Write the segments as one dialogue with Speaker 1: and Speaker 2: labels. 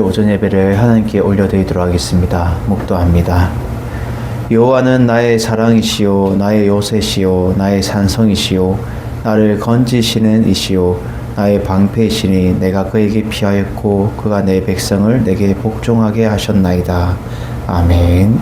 Speaker 1: 오전 예배를 하나님께 올려드리도록 하겠습니다. 묵도합니다. 여호와는 나의 사랑이시요 나의 요새시요 나의 산성이시요 나를 건지시는 이시요 나의 방패이시니 내가 그에게 피하였고 그가 내 백성을 내게 복종하게 하셨나이다. 아멘.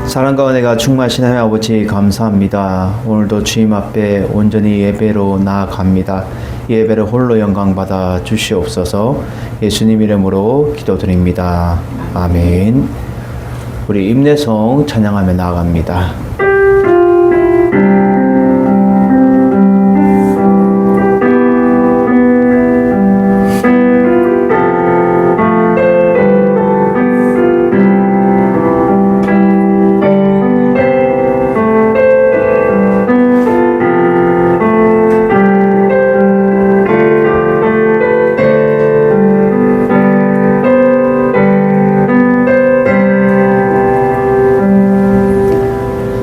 Speaker 1: 사랑과 은혜가 충만하신 하나님 아버지 감사합니다. 오늘도 주님 앞에 온전히 예배로 나아갑니다. 예배를 홀로 영광받아 주시옵소서. 예수님 이름으로 기도드립니다. 아멘. 우리 임내성 찬양하며 나아갑니다.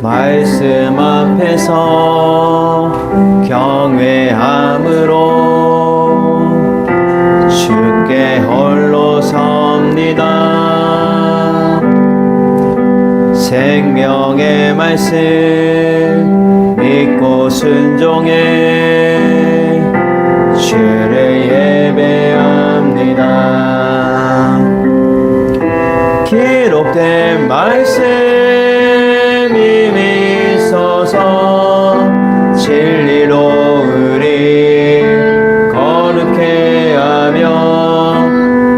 Speaker 1: 말씀 앞에서 경외함으로 주께 홀로 섭니다. 생명의 말씀 믿고 순종해 주를 예배합니다. 기록된 말씀 진리로 우리 거룩해 하며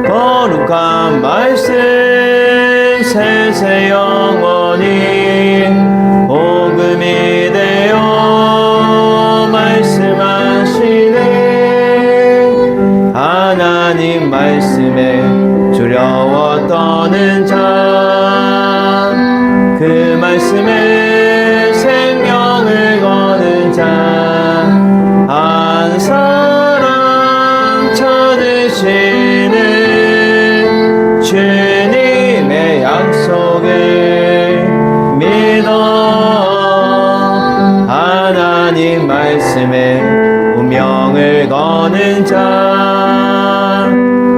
Speaker 1: 거룩한 말씀 세세 영원히 복음이 되어 말씀하시네. 하나님 말씀에 두려워 떠는 자 그 말씀에 생명을 거는 자 한 사람 찾으시는 주님의 약속을 믿어 하나님 말씀에 운명을 거는 자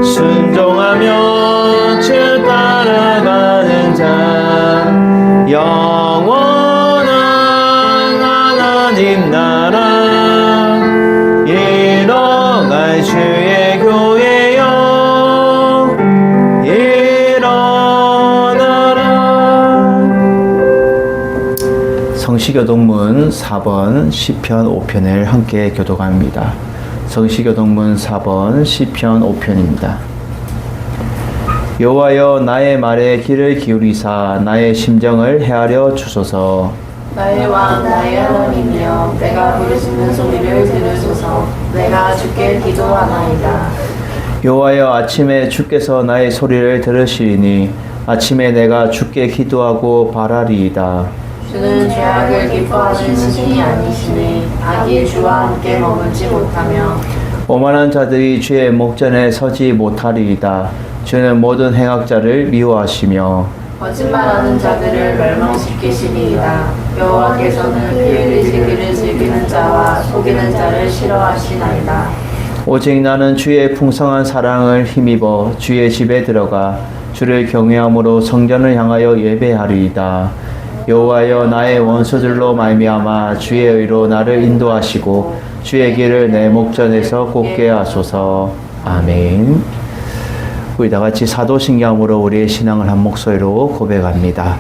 Speaker 1: 순종하며 주 따라가는 자 영원한 하나님 나라 일어날 주의 교회여 일어나라. 성시교동문 4번 시편 5편을 함께 교독합니다. 성시교동문 4번 시편 5편입니다. 여호와여 나의 말에 귀를 기울이사 나의 심정을 헤아려 주소서.
Speaker 2: 나의 왕 나의 하나님이여 내가 부르짖는 소리를 들으소서. 내가 주께 기도하나이다.
Speaker 1: 여호와여 아침에 주께서 나의 소리를 들으시리니 아침에 내가 주께 기도하고 바라리이다.
Speaker 2: 주는 죄악을 기뻐하는 신이 아니시니 악이 주와 함께 머물지 못하며
Speaker 1: 오만한 자들이 주의 목전에 서지 못하리이다. 주는 모든 행악자를 미워하시며
Speaker 2: 거짓말하는 자들을 멸망시키시리이다. 여호와께서는 피를 즐기는 자와 속이는 자를 싫어하시나이다.
Speaker 1: 오직 나는 주의 풍성한 사랑을 힘입어 주의 집에 들어가 주를 경외함으로 성전을 향하여 예배하리이다. 여호와여 나의 원수들로 말미암아 주의 의로 나를 인도하시고 주의 길을 내 목전에서 곱게 하소서. 아멘. 우리 다같이 사도신경으로 우리의 신앙을 한 목소리로 고백합니다.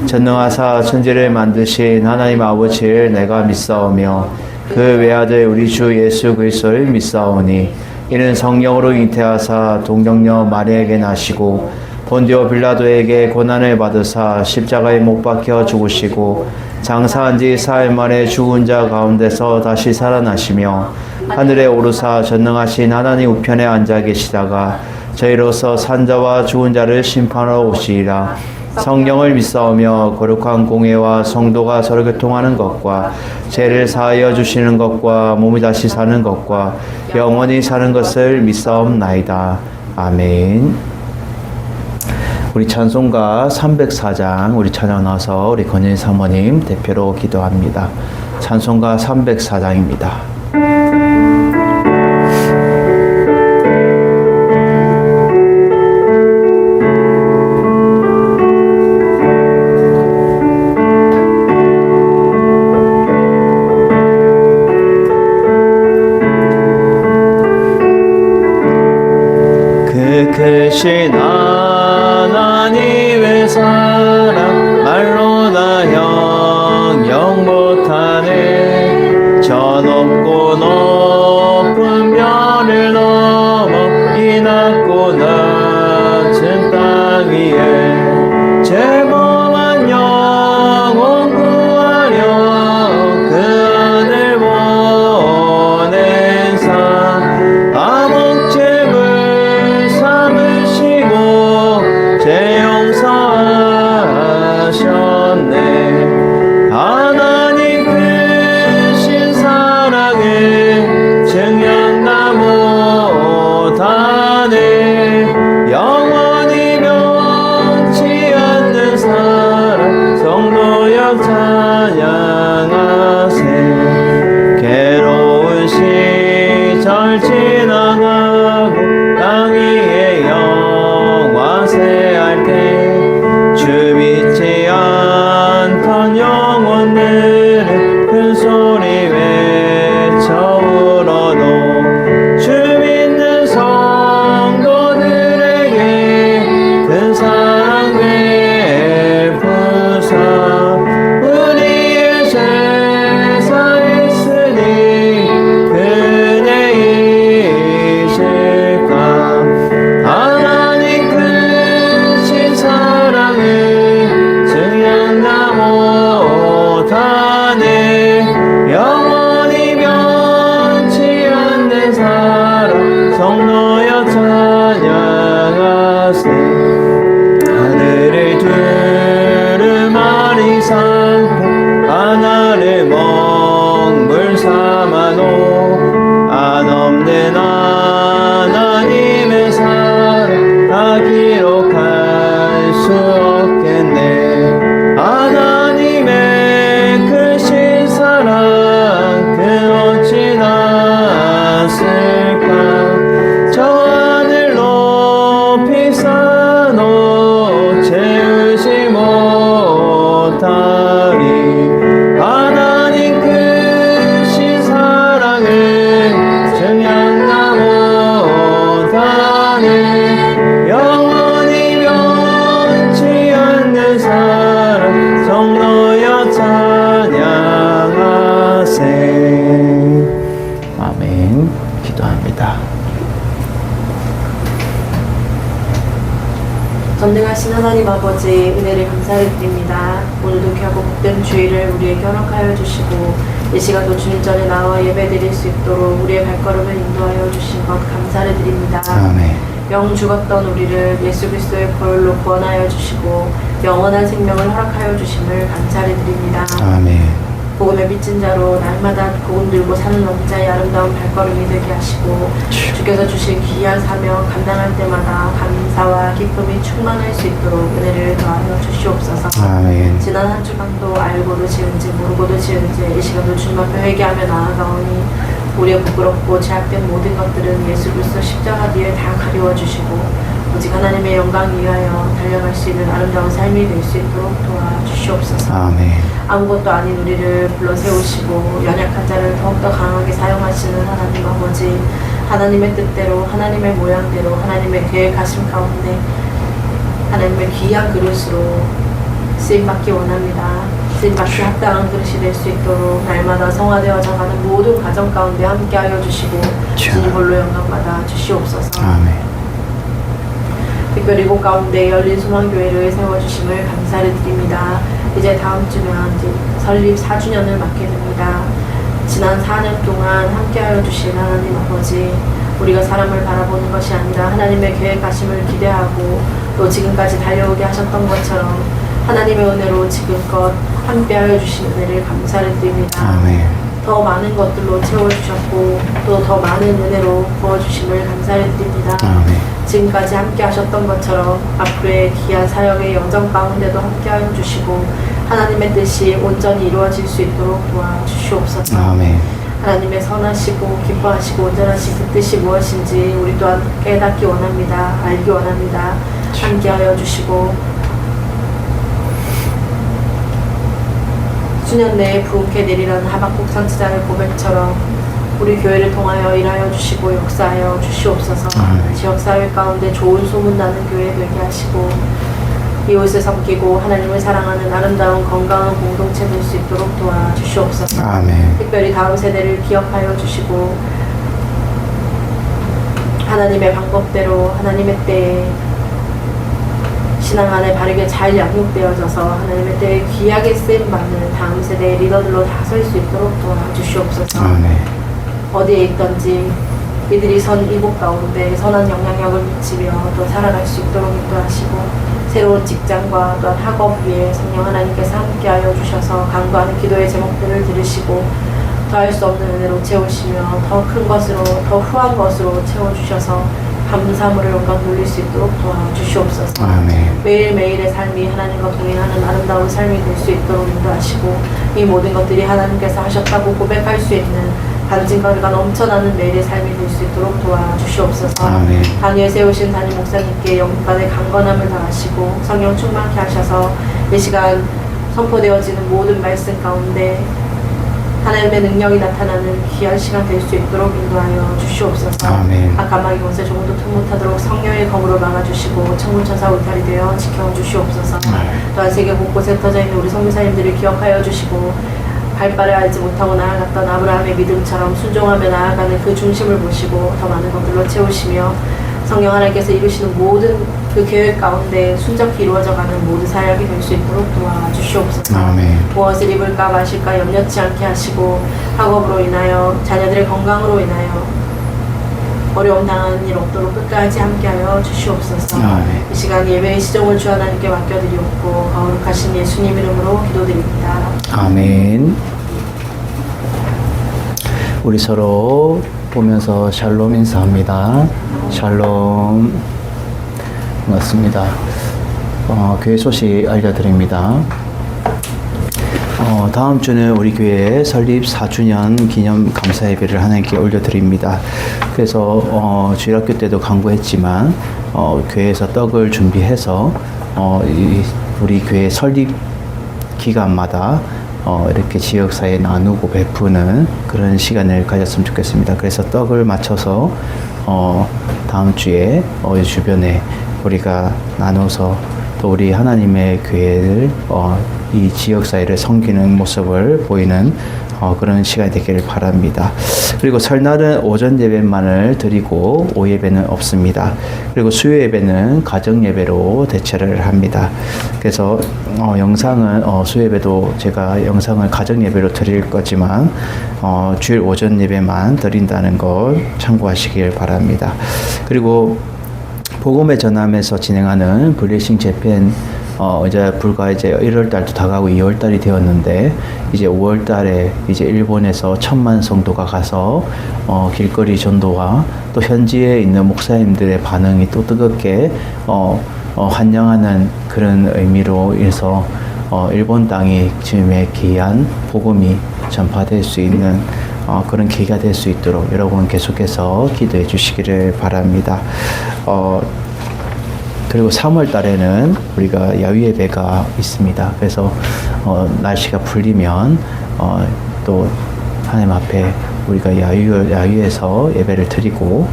Speaker 1: 전능하사 천지를 만드신 하나님 아버지를 내가 믿사오며 그 외아들 우리 주 예수 그리스도를 믿사오니 이는 성령으로 잉태하사 동정녀 마리아에게 나시고 본디오 빌라도에게 고난을 받으사 십자가에 못 박혀 죽으시고 장사한 지 사흘 만에 죽은 자 가운데서 다시 살아나시며 하늘에 오르사 전능하신 하나님 우편에 앉아 계시다가 저희로서 산자와 죽은 자를 심판하러 오시리라. 성령을 믿사오며 거룩한 공회와 성도가 서로 교통하는 것과 죄를 사하여 주시는 것과 몸이 다시 사는 것과 영원히 사는 것을 믿사옵나이다. 아멘. 우리 찬송가 304장 우리 찬양 나와서 우리 권인 사모님 대표로 기도합니다. 찬송가 304장입니다. 크신 하나님의 사랑 말로 다 영영 못하네. 저 높고 높은 별을 넘어 이 낮고 낮은 땅 위에 죄범한 영혼 구하려 그 아들 보낸 사 암흑죄물 삼으시고 죄 용서하셨네. 하나님 크신 사랑을 증명다 못하네. 영원히 변치 않는 사랑 성도여 찬양하세. 괴로운 시절 지나가고 땅 위에 영화세할 때 주 믿지 않던 영혼들은 큰 소리 외쳐 울어도 주 믿는 성도들에게 큰 사랑 베푸사 우리의 죄 사했으니 그네이실까. 하나님 크신 사랑을 증명다 못하네. 영원히 변치 않는 사랑 성도여 찬양하세. 하늘을 두루마리 삼고 하나를 먹물 삼아도 한없는 하나님의 사랑 다 기록할 수 없겠네. 하나님의 크신 사랑 그 어찌 낫을까. 저 하늘 높이 쌓아놓 채우지 못하리. 하나님 크신 사랑을 증명다 못하네. 영원히 변치 않는 사랑 성도여 찬양하세. 아멘. 기도합니다.
Speaker 2: 전능하신 하나님 아버지 은혜를 감사를 드립니다. 오늘도 귀하고 복된 주일을 우리에게 허락하여 주시고 이 시간도 주님 전에 나와 예배 드릴 수 있도록 우리의 발걸음을 인도하여 주신 것 감사를 드립니다.
Speaker 1: 아멘.
Speaker 2: 영 죽었던 우리를 예수 그리스도의 보혈로 구원하여 주시고 영원한 생명을 허락하여 주심을 감사를 드립니다.
Speaker 1: 아멘.
Speaker 2: 복음의 빚진 자로 날마다 복음 들고 사는 왕자의 아름다운 발걸음이 되게 하시고 주께서 주신 귀한 사명 감당할 때마다 감사와 기쁨이 충만할 수 있도록 은혜를 더하여 주시옵소서.
Speaker 1: 아멘.
Speaker 2: 지난 한 주간도 알고도 지은지 모르고도 지은지 이 시간도 주님 앞에 회개하며 나아가오니 우리의 부끄럽고 제약된 모든 것들은 예수 그리스도 십자가 뒤에 다 가리워 주시고 오직 하나님의 영광 위하여 달려갈 수 있는 아름다운 삶이 될 수 있도록 도와주시옵소서.
Speaker 1: 아멘.
Speaker 2: 아무것도 아닌 우리를 불러 세우시고 연약한 자를 더욱더 강하게 사용하시는 하나님 아버지, 하나님의 뜻대로 하나님의 모양대로 하나님의 계획하심 가운데 하나님의 귀한 그릇으로 쓰임받기 원합니다. 쓰임받기 합당한 그릇이 될 수 있도록 날마다 성화되어져 가는 모든 가정 가운데 함께하여 주시고 주님 홀로 영광받아 주시옵소서.
Speaker 1: 아멘.
Speaker 2: 특별히 이곳 가운데 열린 소망교회를 세워주심을 감사를 드립니다. 이제 다음 주면 이제 설립 4주년을 맞게 됩니다. 지난 4년 동안 함께하여 주신 하나님 아버지, 우리가 사람을 바라보는 것이 아니라 하나님의 계획하심을 기대하고 또 지금까지 달려오게 하셨던 것처럼 하나님의 은혜로 지금껏 함께하여 주신 은혜를 감사를 드립니다.
Speaker 1: 아멘.
Speaker 2: 더 많은 것들로 채워주셨고 또 더 많은 은혜로 부어주심을 감사를 드립니다.
Speaker 1: 아멘.
Speaker 2: 지금까지 함께 하셨던 것처럼 앞으로의 귀한 사역의 여정 가운데도 함께 하여 주시고 하나님의 뜻이 온전히 이루어질 수 있도록 도와주시옵소서.
Speaker 1: 아멘.
Speaker 2: 하나님의 선하시고 기뻐하시고 온전하신 그 뜻이 무엇인지 우리 또한 깨닫기 원합니다. 알기 원합니다. 함께 하여 주시고 수년 내에 부흥케 내리라는 하박국 선지자의 고백처럼 우리 교회를 통하여 일하여 주시고 역사하여 주시옵소서. 지역사회 가운데 좋은 소문나는 교회 되게 하시고 이웃을 섬기고 하나님을 사랑하는 아름다운 건강한 공동체 될 수 있도록 도와주시옵소서.
Speaker 1: 아멘.
Speaker 2: 특별히 다음 세대를 기억하여 주시고 하나님의 방법대로 하나님의 때에 신앙 안에 바르게 잘 양육되어져서 하나님의 때에 귀하게 쓰임받는 다음 세대의 리더들로 다 설 수 있도록 도와주시옵소서.
Speaker 1: 아멘.
Speaker 2: 어디에 있든지 이들이 선 이곳 가운데 선한 영향력을 미치며 또 살아갈 수 있도록 인도하시고 새로운 직장과 또한 학업 위에 성령 하나님께서 함께하여 주셔서 간구하는 기도의 제목들을 들으시고 더할 수 없는 은혜로 채우시며 더 큰 것으로 더 후한 것으로 채워주셔서 감사함으로 영광 돌릴 수 있도록 도와주시옵소서.
Speaker 1: 아멘.
Speaker 2: 매일매일의 삶이 하나님과 동행하는 아름다운 삶이 될 수 있도록 인도하시고 이 모든 것들이 하나님께서 하셨다고 고백할 수 있는 간증거리가 넘쳐나는 매일의 삶이 될 수 있도록 도와주시옵소서.
Speaker 1: 아멘.
Speaker 2: 단위에 세우신 담임 목사님께 영간의 강건함을 다하시고 성령 충만케 하셔서 이 시간 선포되어지는 모든 말씀 가운데 하나님의 능력이 나타나는 귀한 시간 될 수 있도록 인도하여 주시옵소서.
Speaker 1: 아멘.
Speaker 2: 악감마귀 것에 조금도 틈 못하도록 성령의 검으로 막아주시고 천군천사 울타리 되어 지켜주시옵소서. 또한 세계 곳곳에 흩어져 있는 우리 선교사님들을 기억하여 주시고 갈 바를 알지 못하고 나아갔던 아브라함의 믿음처럼 순종하며 나아가는 그 중심을 보시고 더 많은 것들로 채우시며 성령 하나님께서 이루시는 모든 그 계획 가운데 순적히 이루어져가는 모든 사역이 될 수 있도록 도와주시옵소서.
Speaker 1: 아멘.
Speaker 2: 무엇을 입을까 마실까 염려치 않게 하시고 학업으로 인하여 자녀들의 건강으로 인하여 어려움 당하는 일 없도록 끝까지 함께하여 주시옵소서.
Speaker 1: 아멘.
Speaker 2: 이 시간 예배의 시종을 주 하나님께 맡겨드리옵고 거룩하신 예수님 이름으로 기도드립니다.
Speaker 1: 아멘. 우리 서로 보면서 샬롬 인사합니다. 샬롬. 반갑습니다. 교회 소식 알려드립니다. 다음 주는 우리 교회 설립 4주년 기념 감사 예배를 하나님께 올려드립니다. 그래서 주일학교 때도 강구했지만 교회에서 떡을 준비해서 우리 교회 설립 기간마다 이렇게 지역사회에 나누고 베푸는 그런 시간을 가졌으면 좋겠습니다. 그래서 떡을 맞춰서 다음 주에 주변에 우리가 나눠서 또 우리 하나님의 교회를 이 지역사회를 섬기는 모습을 보이는 그런 시간이 되기를 바랍니다. 그리고 설날은 오전 예배만을 드리고 오후 예배는 없습니다. 그리고 수요 예배는 가정 예배로 대체를 합니다. 그래서 영상은 수요 예배도 제가 영상을 가정 예배로 드릴 거지만 주일 오전 예배만 드린다는 것 참고하시길 바랍니다. 그리고 복음의 전함에서 진행하는 블레싱 재팬 이제 불과 이제 1월 달도 다가고 2월 달이 되었는데 이제 5월 달에 이제 일본에서 1000만 성도가 가서 길거리 전도와 또 현지에 있는 목사님들의 반응이 또 뜨겁게 환영하는 그런 의미로 해서 일본 땅이 지금의 귀한 복음이 전파될 수 있는 그런 계기가 될 수 있도록 여러분 계속해서 기도해 주시기를 바랍니다. 그리고 3월 달에는 우리가 야외 예배가 있습니다. 그래서 날씨가 풀리면 또 하나님 앞에 우리가 야외에서 예배를 드리고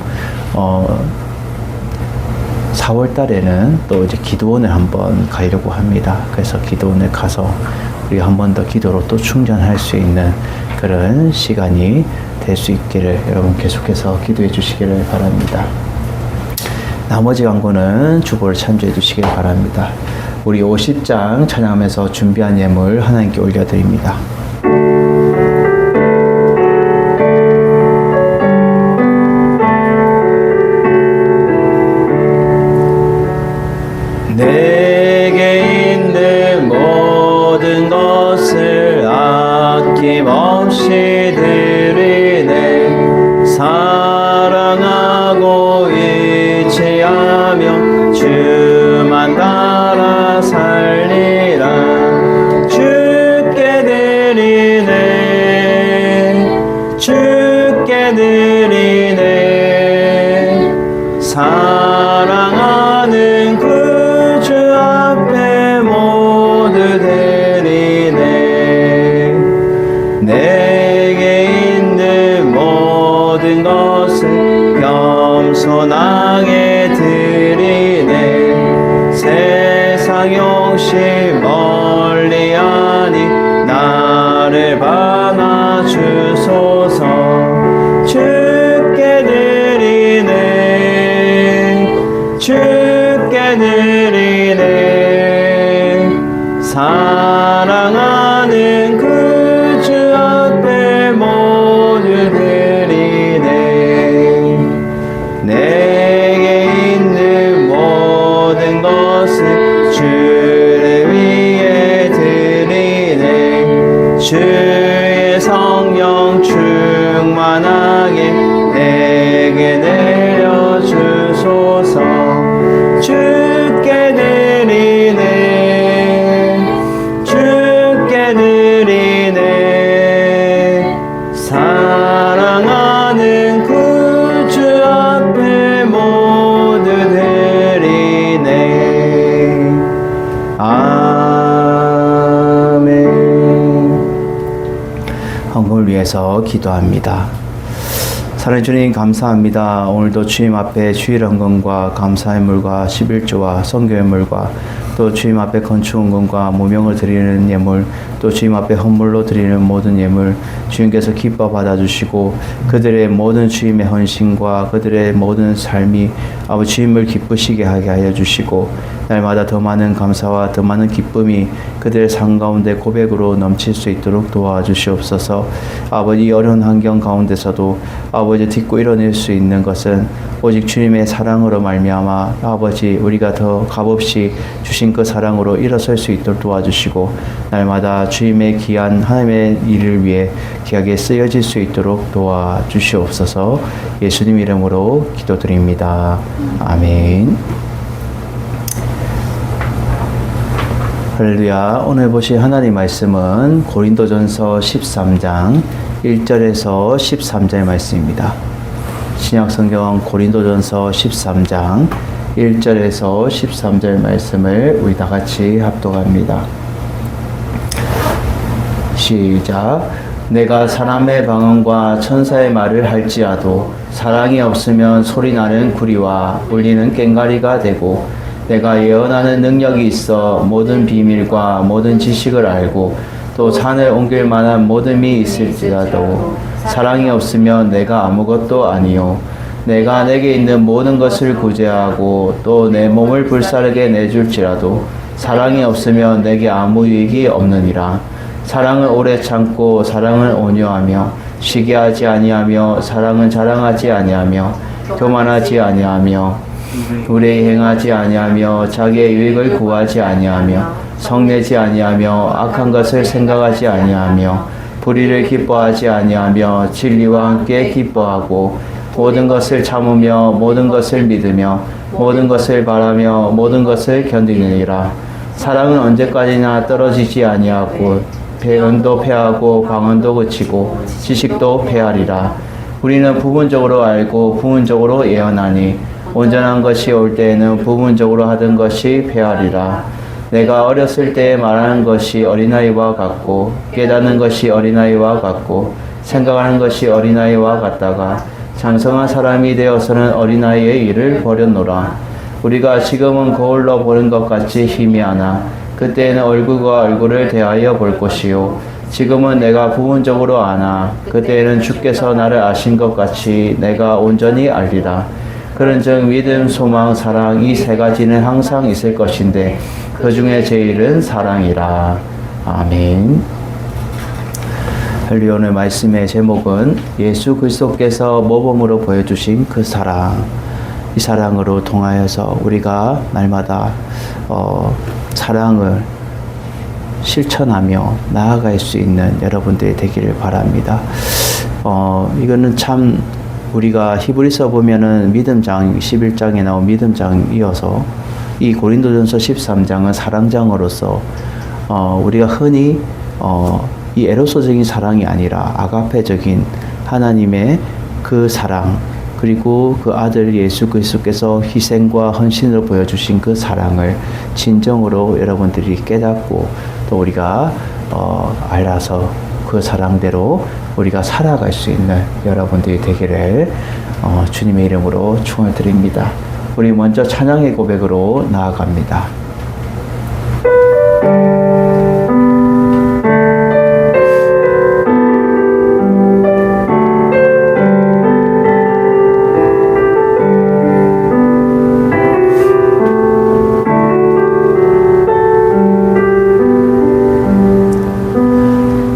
Speaker 1: 4월 달에는 또 이제 기도원을 한번 가려고 합니다. 그래서 기도원을 가서 우리가 한 번 더 기도로 또 충전할 수 있는 그런 시간이 될 수 있기를 여러분 계속해서 기도해 주시기를 바랍니다. 나머지 광고는 주보를 참조해 주시길 바랍니다. 우리 50장 찬양하면서 준비한 예물 하나님께 올려드립니다. 것을 겸손하게 드리네. 세상 욕심 멀리하니 나를 받아 주소서. 주께 드리네, 주께 드리네. 사랑하는 그 주 앞에 모두 드리네. 내게 있는 모든 것을 주를 위해 드리네. 주의 성령 충만하게 내게 내려주소서. 주께 드리네, 주께 드리네. 사랑하는 그 주 앞에 모두 드리네. 아멘. 헌금을 위해서 기도합니다. 사랑해 주님, 감사합니다. 오늘도 주님 앞에 주일 헌금과 감사의 물과 11조와 선교의 물과 또 주님 앞에 건축 헌금과 무명을 드리는 예물, 또 주님 앞에 헌물로 드리는 모든 예물 주님께서 기뻐 받아주시고 그들의 모든 주님의 헌신과 그들의 모든 삶이 아버지 주님을 기쁘시게 하게 하여 주시고 날마다 더 많은 감사와 더 많은 기쁨이 그들의 삶 가운데 고백으로 넘칠 수 있도록 도와주시옵소서. 아버지 어려운 환경 가운데서도 아버지 딛고 일어날 수 있는 것은 오직 주님의 사랑으로 말미암아 아버지 우리가 더 값없이 주신 그 사랑으로 일어설 수 있도록 도와주시고 날마다 주님의 귀한 하나님의 일을 위해 귀하게 쓰여질 수 있도록 도와주시옵소서. 예수님 이름으로 기도드립니다. 아멘. 할렐루야. 오늘 보실 하나님 말씀은 고린도전서 13장 1절에서 13절 말씀입니다. 신약성경 고린도전서 13장 1절에서 13절 말씀을 우리 다 같이 합독합니다. 시작. 내가 사람의 방언과 천사의 말을 할지라도 사랑이 없으면 소리나는 구리와 울리는 꽹과리가 되고 내가 예언하는 능력이 있어 모든 비밀과 모든 지식을 알고 또 산을 옮길 만한 모든이 있을지라도 사랑이 없으면 내가 아무것도 아니요 내가 내게 있는 모든 것을 구제하고 또 내 몸을 불사르게 내줄지라도 사랑이 없으면 내게 아무 유익이 없느니라. 사랑은 오래 참고 사랑은 온유하며 시기하지 아니하며 사랑은 자랑하지 아니하며 교만하지 아니하며 불의에 행하지 아니하며 자기의 유익을 구하지 아니하며 성내지 아니하며 악한 것을 생각하지 아니하며 불의를 기뻐하지 아니하며 진리와 함께 기뻐하고 모든 것을 참으며 모든 것을 믿으며 모든 것을 바라며 모든 것을 견디느니라. 사랑은 언제까지나 떨어지지 아니하고 배은도 패하고 방언도 그치고 지식도 패하리라. 우리는 부분적으로 알고 부분적으로 예언하니 온전한 것이 올 때에는 부분적으로 하던 것이 패하리라. 내가 어렸을 때 말하는 것이 어린아이와 같고 깨닫는 것이 어린아이와 같고 생각하는 것이 어린아이와 같다가 장성한 사람이 되어서는 어린아이의 일을 버렸노라. 우리가 지금은 거울로 보는 것 같이 희미하나 그때에는 얼굴과 얼굴을 대하여 볼 것이요 지금은 내가 부분적으로 아나 그때에는 주께서 나를 아신 것 같이 내가 온전히 알리라. 그런즉 믿음, 소망, 사랑 이 세 가지는 항상 있을 것인데 그 중에 제일은 사랑이라. 아멘. 할렐루야. 오늘 말씀의 제목은 예수 그리스도께서 모범으로 보여주신 그 사랑, 이 사랑으로 통하여서 우리가 날마다 사랑을 실천하며 나아갈 수 있는 여러분들이 되기를 바랍니다. 이거는 참 우리가 히브리서 보면은 믿음장 11장에 나온 믿음장이어서 이 고린도전서 13장은 사랑장으로서 우리가 흔히 이 에로소적인 사랑이 아니라 아가페적인 하나님의 그 사랑 그리고 그 아들 예수 그리스도께서 희생과 헌신으로 보여주신 그 사랑을 진정으로 여러분들이 깨닫고 또 우리가 알아서 그 사랑대로 우리가 살아갈 수 있는 여러분들이 되기를 주님의 이름으로 축원을 드립니다. 우리 먼저 찬양의 고백으로 나아갑니다.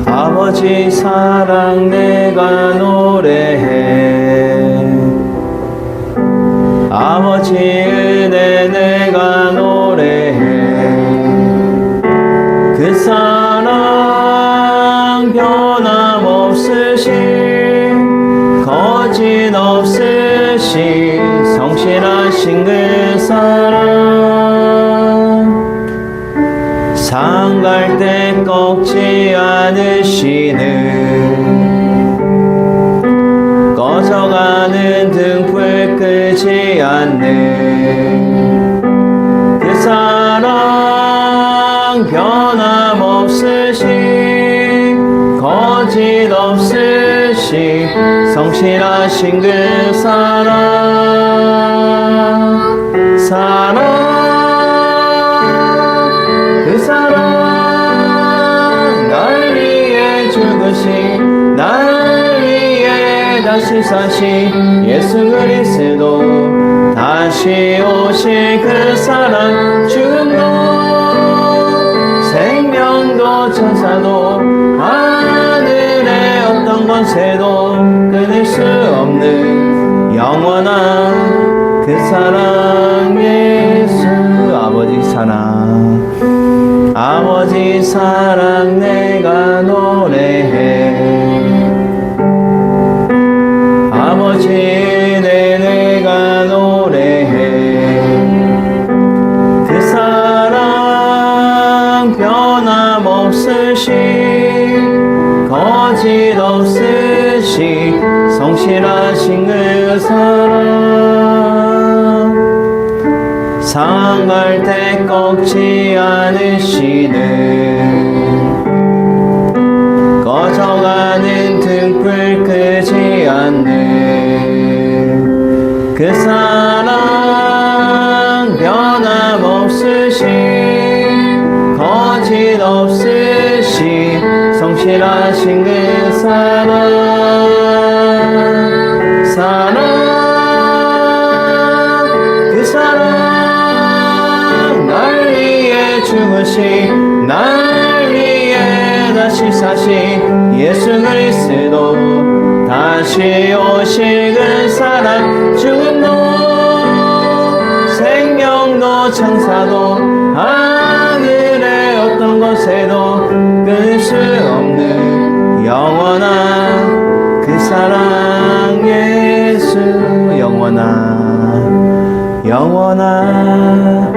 Speaker 1: 아버지 사랑 내가 노래해, 아버지 은혜 내가 노래해, 그 사랑 변함없으신 거짓 없으신 성실하신 그 사랑, 상갈 때 꺾지 않으시는, 꺼져가는 등불 끄지 않는 그 사랑 변함없으신 거짓 없으신 성실하신 그 사랑, 그 사랑 날 위해 죽으신, 날 위해 다시 사신 예수 그리스도, 다시 오실 그 사랑, 죽음도 생명도 천사도 하늘의 어떤 권세도 끊을 수 없는 영원한 그 사랑, 예수 아버지 사랑, 아버지 사랑 내가 노래해, 아버지 은혜 내가 노래해, 그 사랑 변함없으신 거짓 없으신 성실하신 그 사랑, 상할 때 꺾지 않으시는, 꺼져가는 등불 끄지 않는 그 사랑 변함없으신 거짓 없으신 성실하신 그 사랑, 그 사랑 날 위해 죽으신, 날 위해 다시 사신 예수 그리스도, 다시 오실 그 사랑, 죽음도 생명도 천사도 하늘의 어떤 곳에도 끊을 수 없는 영원한 그 사랑, 예수 영원한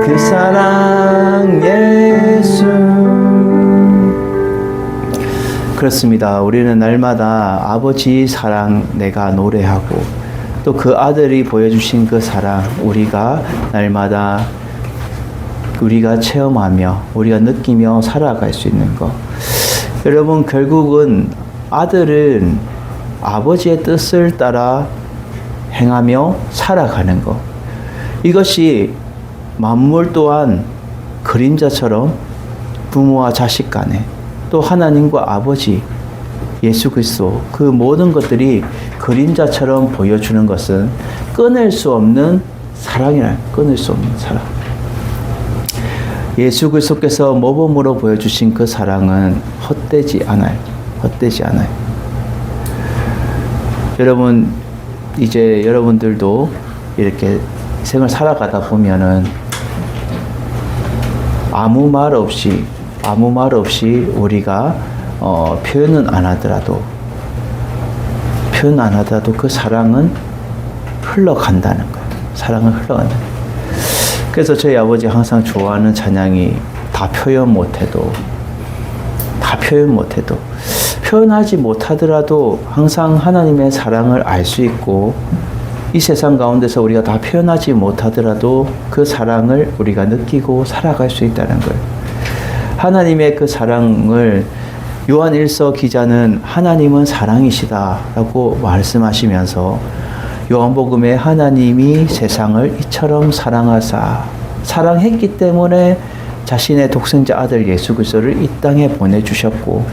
Speaker 1: 그 사랑, 예수. 그렇습니다. 우리는 날마다 아버지 사랑 내가 노래하고, 또 그 아들이 보여주신 그 사랑 우리가 날마다 우리가 체험하며 우리가 느끼며 살아갈 수 있는 것. 여러분, 결국은 아들은 아버지의 뜻을 따라 행하며 살아가는 것, 이것이 만물 또한 그림자처럼 부모와 자식 간에, 또 하나님과 아버지 예수 그리스도, 그 모든 것들이 그림자처럼 보여주는 것은 끊을 수 없는 사랑이라, 끊을 수 없는 사랑. 예수 그리스도께서 모범으로 보여주신 그 사랑은 헛되지 않아요. 헛되지 않아요. 여러분, 이제 여러분들도 이렇게 생을 살아가다 보면은 아무 말 없이 우리가 표현은 안 하더라도 그 사랑은 흘러간다는 거예요. 사랑은 흘러간다. 그래서 저희 아버지 항상 좋아하는 찬양이, 다 표현 못해도 표현하지 못하더라도 항상 하나님의 사랑을 알 수 있고, 이 세상 가운데서 우리가 다 표현하지 못하더라도 그 사랑을 우리가 느끼고 살아갈 수 있다는 거예요. 하나님의 그 사랑을 요한 1서 기자는 하나님은 사랑이시다라고 말씀하시면서 요한복음에 하나님이 세상을 이처럼 사랑하사 사랑했기 때문에 자신의 독생자 아들 예수 그리스도를 이 땅에 보내주셨고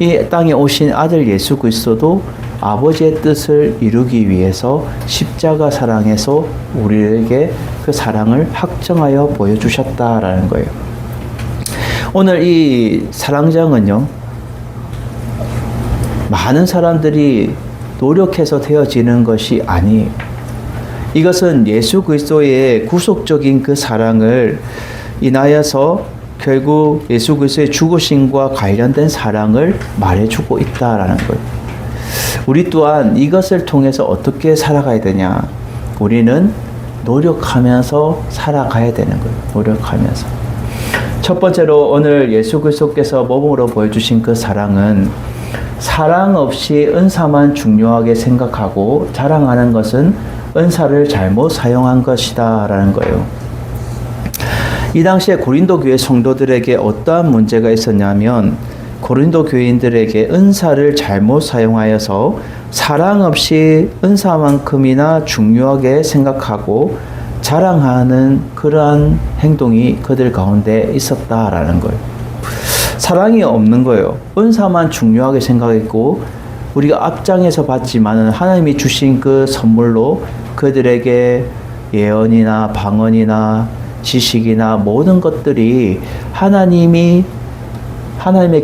Speaker 1: 이 땅에 오신 아들 예수 그리스도도 아버지의 뜻을 이루기 위해서 십자가 사랑에서 우리에게 그 사랑을 확정하여 보여주셨다라는 거예요. 오늘 이 사랑장은요, 많은 사람들이 노력해서 되어지는 것이 아니에요. 이것은 예수 그리스도의 구속적인 그 사랑을 인하여서 결국 예수 그리스도의 죽으심과 관련된 사랑을 말해주고 있다라는 거예요. 우리 또한 이것을 통해서 어떻게 살아가야 되냐? 우리는 노력하면서 살아가야 되는 거예요. 노력하면서. 첫 번째로 오늘 예수 그리스도께서 몸으로 보여주신 그 사랑은 사랑 없이 은사만 중요하게 생각하고 자랑하는 것은 은사를 잘못 사용한 것이다 라는 거예요. 이 당시에 고린도 교회 성도들에게 어떠한 문제가 있었냐면 고린도 교인들에게 은사를 잘못 사용하여서 사랑 없이 은사만큼이나 중요하게 생각하고 자랑하는 그러한 행동이 그들 가운데 있었다라는 거예요. 사랑이 없는 거예요. 은사만 중요하게 생각했고 우리가 앞장에서 봤지만 하나님이 주신 그 선물로 그들에게 예언이나 방언이나 지식이나 모든 것들이 하나님의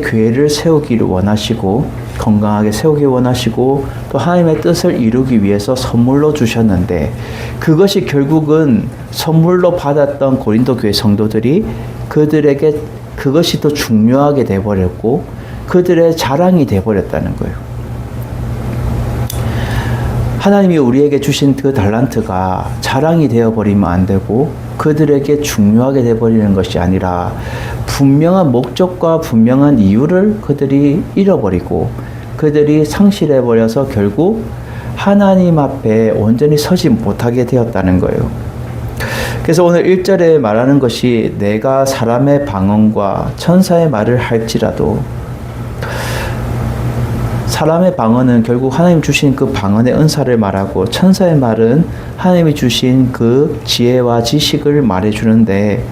Speaker 1: 교회를 세우기를 원하시고 건강하게 세우기 원하시고 또 하나님의 뜻을 이루기 위해서 선물로 주셨는데 그것이 결국은 선물로 받았던 고린도 교회 성도들이 그들에게 그것이 더 중요하게 돼버렸고 그들의 자랑이 돼버렸다는 거예요. 하나님이 우리에게 주신 그 달란트가 자랑이 되어버리면 안 되고 그들에게 중요하게 돼버리는 것이 아니라 분명한 목적과 분명한 이유를 그들이 잃어버리고 그들이 상실해버려서 결국 하나님 앞에 온전히 서지 못하게 되었다는 거예요. 그래서 오늘 1절에 말하는 것이 내가 사람의 방언과 천사의 말을 할지라도 사람의 방언은 결국 하나님 주신 그 방언의 은사를 말하고 천사의 말은 하나님이 주신 그 지혜와 지식을 말해주는데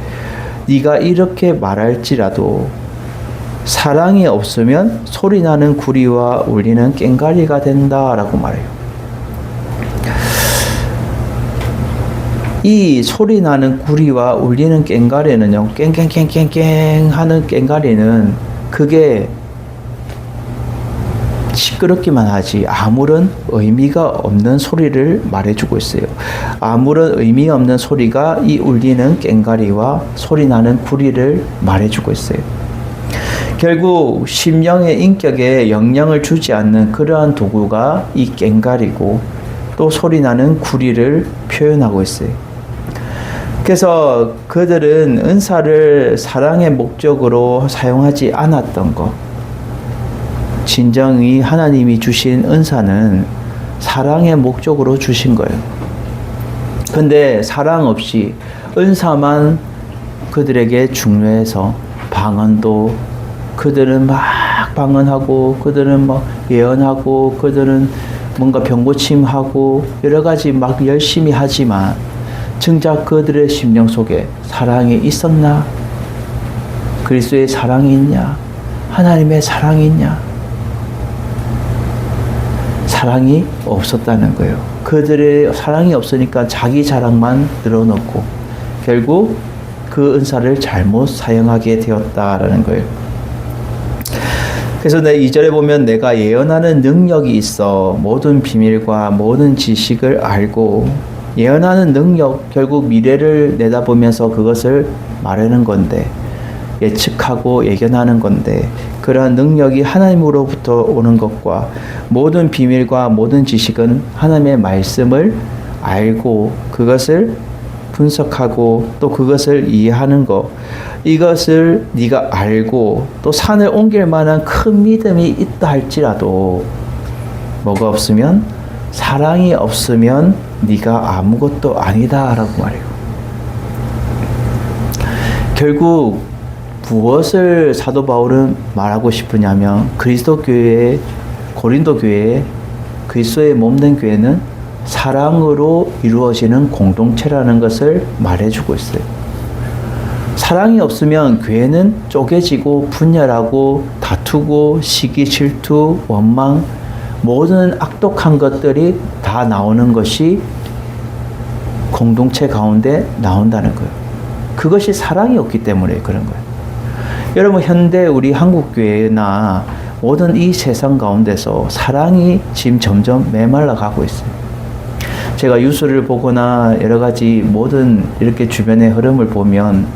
Speaker 1: 네가 이렇게 말할지라도 사랑이 없으면 소리나는 구리와 울리는 꽹과리가 된다라고 말해요. 이 소리나는 구리와 울리는 꽹과리는요, 깽깽깽깽깽 하는 꽹과리는 그게 시끄럽기만 하지 아무런 의미가 없는 소리를 말해주고 있어요. 아무런 의미 없는 소리가 이 울리는 꽹과리와 소리나는 구리를 말해주고 있어요. 결국 심령의 인격에 영향을 주지 않는 그러한 도구가 이 꽹과리고 또 소리나는 구리를 표현하고 있어요. 그래서 그들은 은사를 사랑의 목적으로 사용하지 않았던 것, 진정이 하나님이 주신 은사는 사랑의 목적으로 주신 거예요. 근데 사랑 없이 은사만 그들에게 중요해서 방언도 그들은 막 방언하고 그들은 막 예언하고 그들은 뭔가 병고침하고 여러 가지 막 열심히 하지만 정작 그들의 심령 속에 사랑이 있었나? 그리스도의 사랑이 있냐? 하나님의 사랑이 있냐? 사랑이 없었다는 거예요. 그들의 사랑이 없으니까 자기 자랑만 늘어놓고 결국 그 은사를 잘못 사용하게 되었다라는 거예요. 그래서 2절에 보면 내가 예언하는 능력이 있어 모든 비밀과 모든 지식을 알고 예언하는 능력, 결국 미래를 내다보면서 그것을 말하는 건데 예측하고 예견하는 건데 그러한 능력이 하나님으로부터 오는 것과 모든 비밀과 모든 지식은 하나님의 말씀을 알고 그것을 분석하고 또 그것을 이해하는 것, 이것을 네가 알고 또 산을 옮길 만한 큰 믿음이 있다 할지라도 뭐가 없으면 사랑이 없으면 네가 아무것도 아니다 라고 말해요. 결국 무엇을 사도 바울은 말하고 싶으냐면 그리스도 교회, 고린도 교회, 그리스도의 몸된 교회는 사랑으로 이루어지는 공동체라는 것을 말해주고 있어요. 사랑이 없으면 교회는 쪼개지고 분열하고 다투고 시기 질투 원망 모든 악독한 것들이 다 나오는 것이 공동체 가운데 나온다는 거예요. 그것이 사랑이 없기 때문에 그런 거예요. 여러분 현대 우리 한국교회나 모든 이 세상 가운데서 사랑이 지금 점점 메말라 가고 있어요. 제가 뉴스를 보거나 여러 가지 모든 이렇게 주변의 흐름을 보면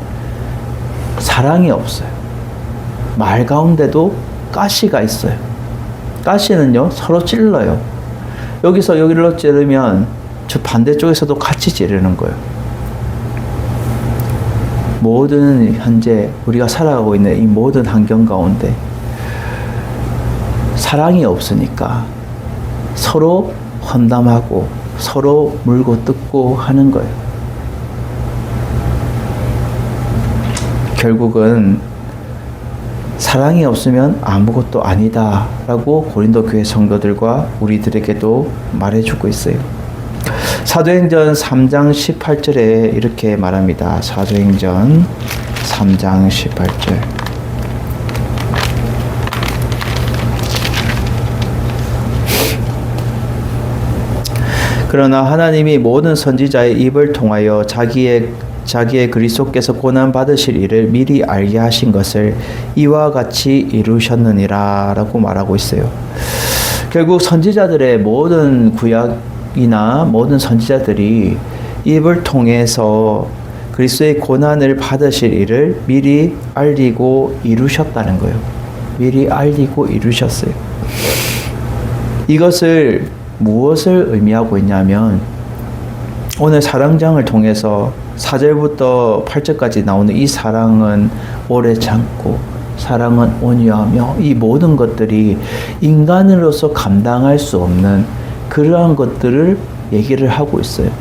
Speaker 1: 사랑이 없어요. 말 가운데도 가시가 있어요. 가시는요 서로 찔러요. 여기서 여기를 찌르면 저 반대쪽에서도 같이 찌르는 거예요. 모든 현재 우리가 살아가고 있는 이 모든 환경 가운데 사랑이 없으니까 서로 험담하고 서로 물고 뜯고 하는 거예요. 결국은 사랑이 없으면 아무것도 아니다 라고 고린도 교회 성도들과 우리들에게도 말해주고 있어요. 사도행전 3장 18절에 이렇게 말합니다. 사도행전 3장 18절. 그러나 하나님이 모든 선지자의 입을 통하여 자기의 그리스도께서 고난 받으실 일을 미리 알게 하신 것을 이와 같이 이루셨느니라 라고 말하고 있어요. 결국 선지자들의 모든 구약이나 모든 선지자들이 입을 통해서 그리스도의 고난을 받으실 일을 미리 알리고 이루셨다는 거예요. 미리 알리고 이루셨어요. 이것을 무엇을 의미하고 있냐면 오늘 사랑장을 통해서 4절부터 8절까지 나오는 이 사랑은 오래 참고 사랑은 온유하며 이 모든 것들이 인간으로서 감당할 수 없는 그러한 것들을 얘기를 하고 있어요.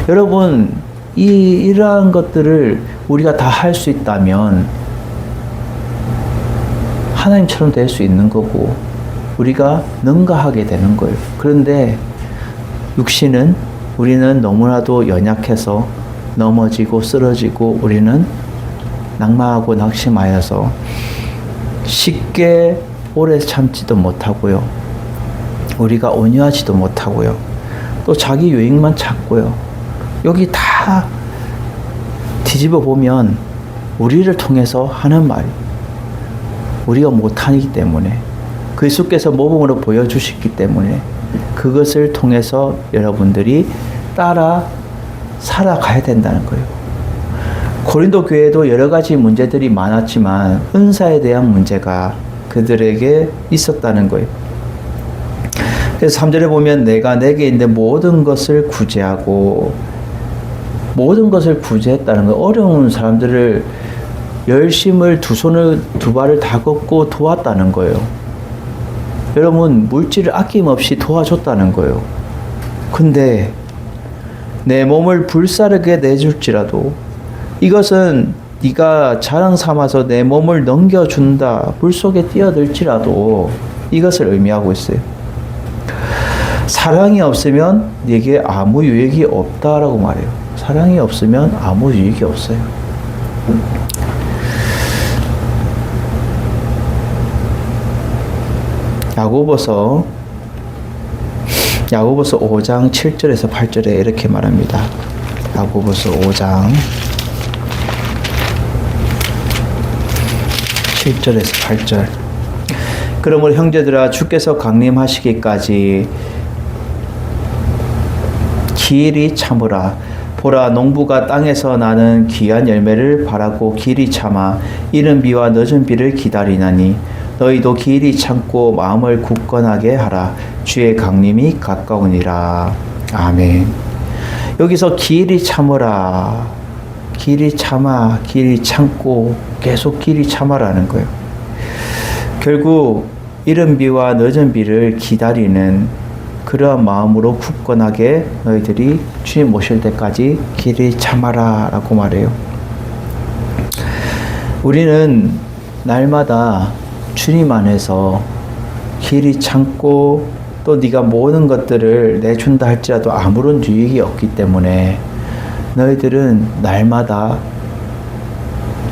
Speaker 1: 여러분 이러한 것들을 우리가 다 할 수 있다면 하나님처럼 될 수 있는 거고 우리가 능가하게 되는 거예요. 그런데 육신은 우리는 너무나도 연약해서 넘어지고 쓰러지고 우리는 낙마하고 낙심하여서 쉽게 오래 참지도 못하고요. 우리가 온유하지도 못하고요. 또 자기 유익만 찾고요. 여기 다 뒤집어 보면 우리를 통해서 하는 말 우리가 못하기 때문에 그리스도께서 모범으로 보여주셨기 때문에 그것을 통해서 여러분들이 따라 살아가야 된다는 거예요. 고린도 교회도 여러 가지 문제들이 많았지만 은사에 대한 문제가 그들에게 있었다는 거예요. 그래서 3절에 보면 내가 내게 있는 모든 것을 구제하고 모든 것을 구제했다는 거예요. 어려운 사람들을 열심을 두 손을 두 발을 다 걷고 도왔다는 거예요. 여러분 물질을 아낌없이 도와줬다는 거예요. 근데 내 몸을 불사르게 내줄지라도 이것은 네가 자랑 삼아서 내 몸을 넘겨준다 물속에 뛰어들지라도 이것을 의미하고 있어요. 사랑이 없으면 네게 아무 유익이 없다라고 말해요. 사랑이 없으면 아무 유익이 없어요. 야고보서 5장 7절에서 8절에 이렇게 말합니다. 야고보서 5장 7절에서 8절. 그러므로 형제들아 주께서 강림하시기까지 길이 참으라. 보라 농부가 땅에서 나는 귀한 열매를 바라고 길이 참아 이른 비와 늦은 비를 기다리나니 너희도 길이 참고 마음을 굳건하게 하라. 주의 강림이 가까우니라. 아멘. 여기서 길이 참으라. 길이 참아. 길이 참고 계속 길이 참아라는 거예요. 결국 이른 비와 늦은 비를 기다리는 그러한 마음으로 굳건하게 너희들이 주님 오실 때까지 길이 참아라 라고 말해요. 우리는 날마다 주님 안에서 길이 참고 또 네가 모든 것들을 내준다 할지라도 아무런 유익이 없기 때문에 너희들은 날마다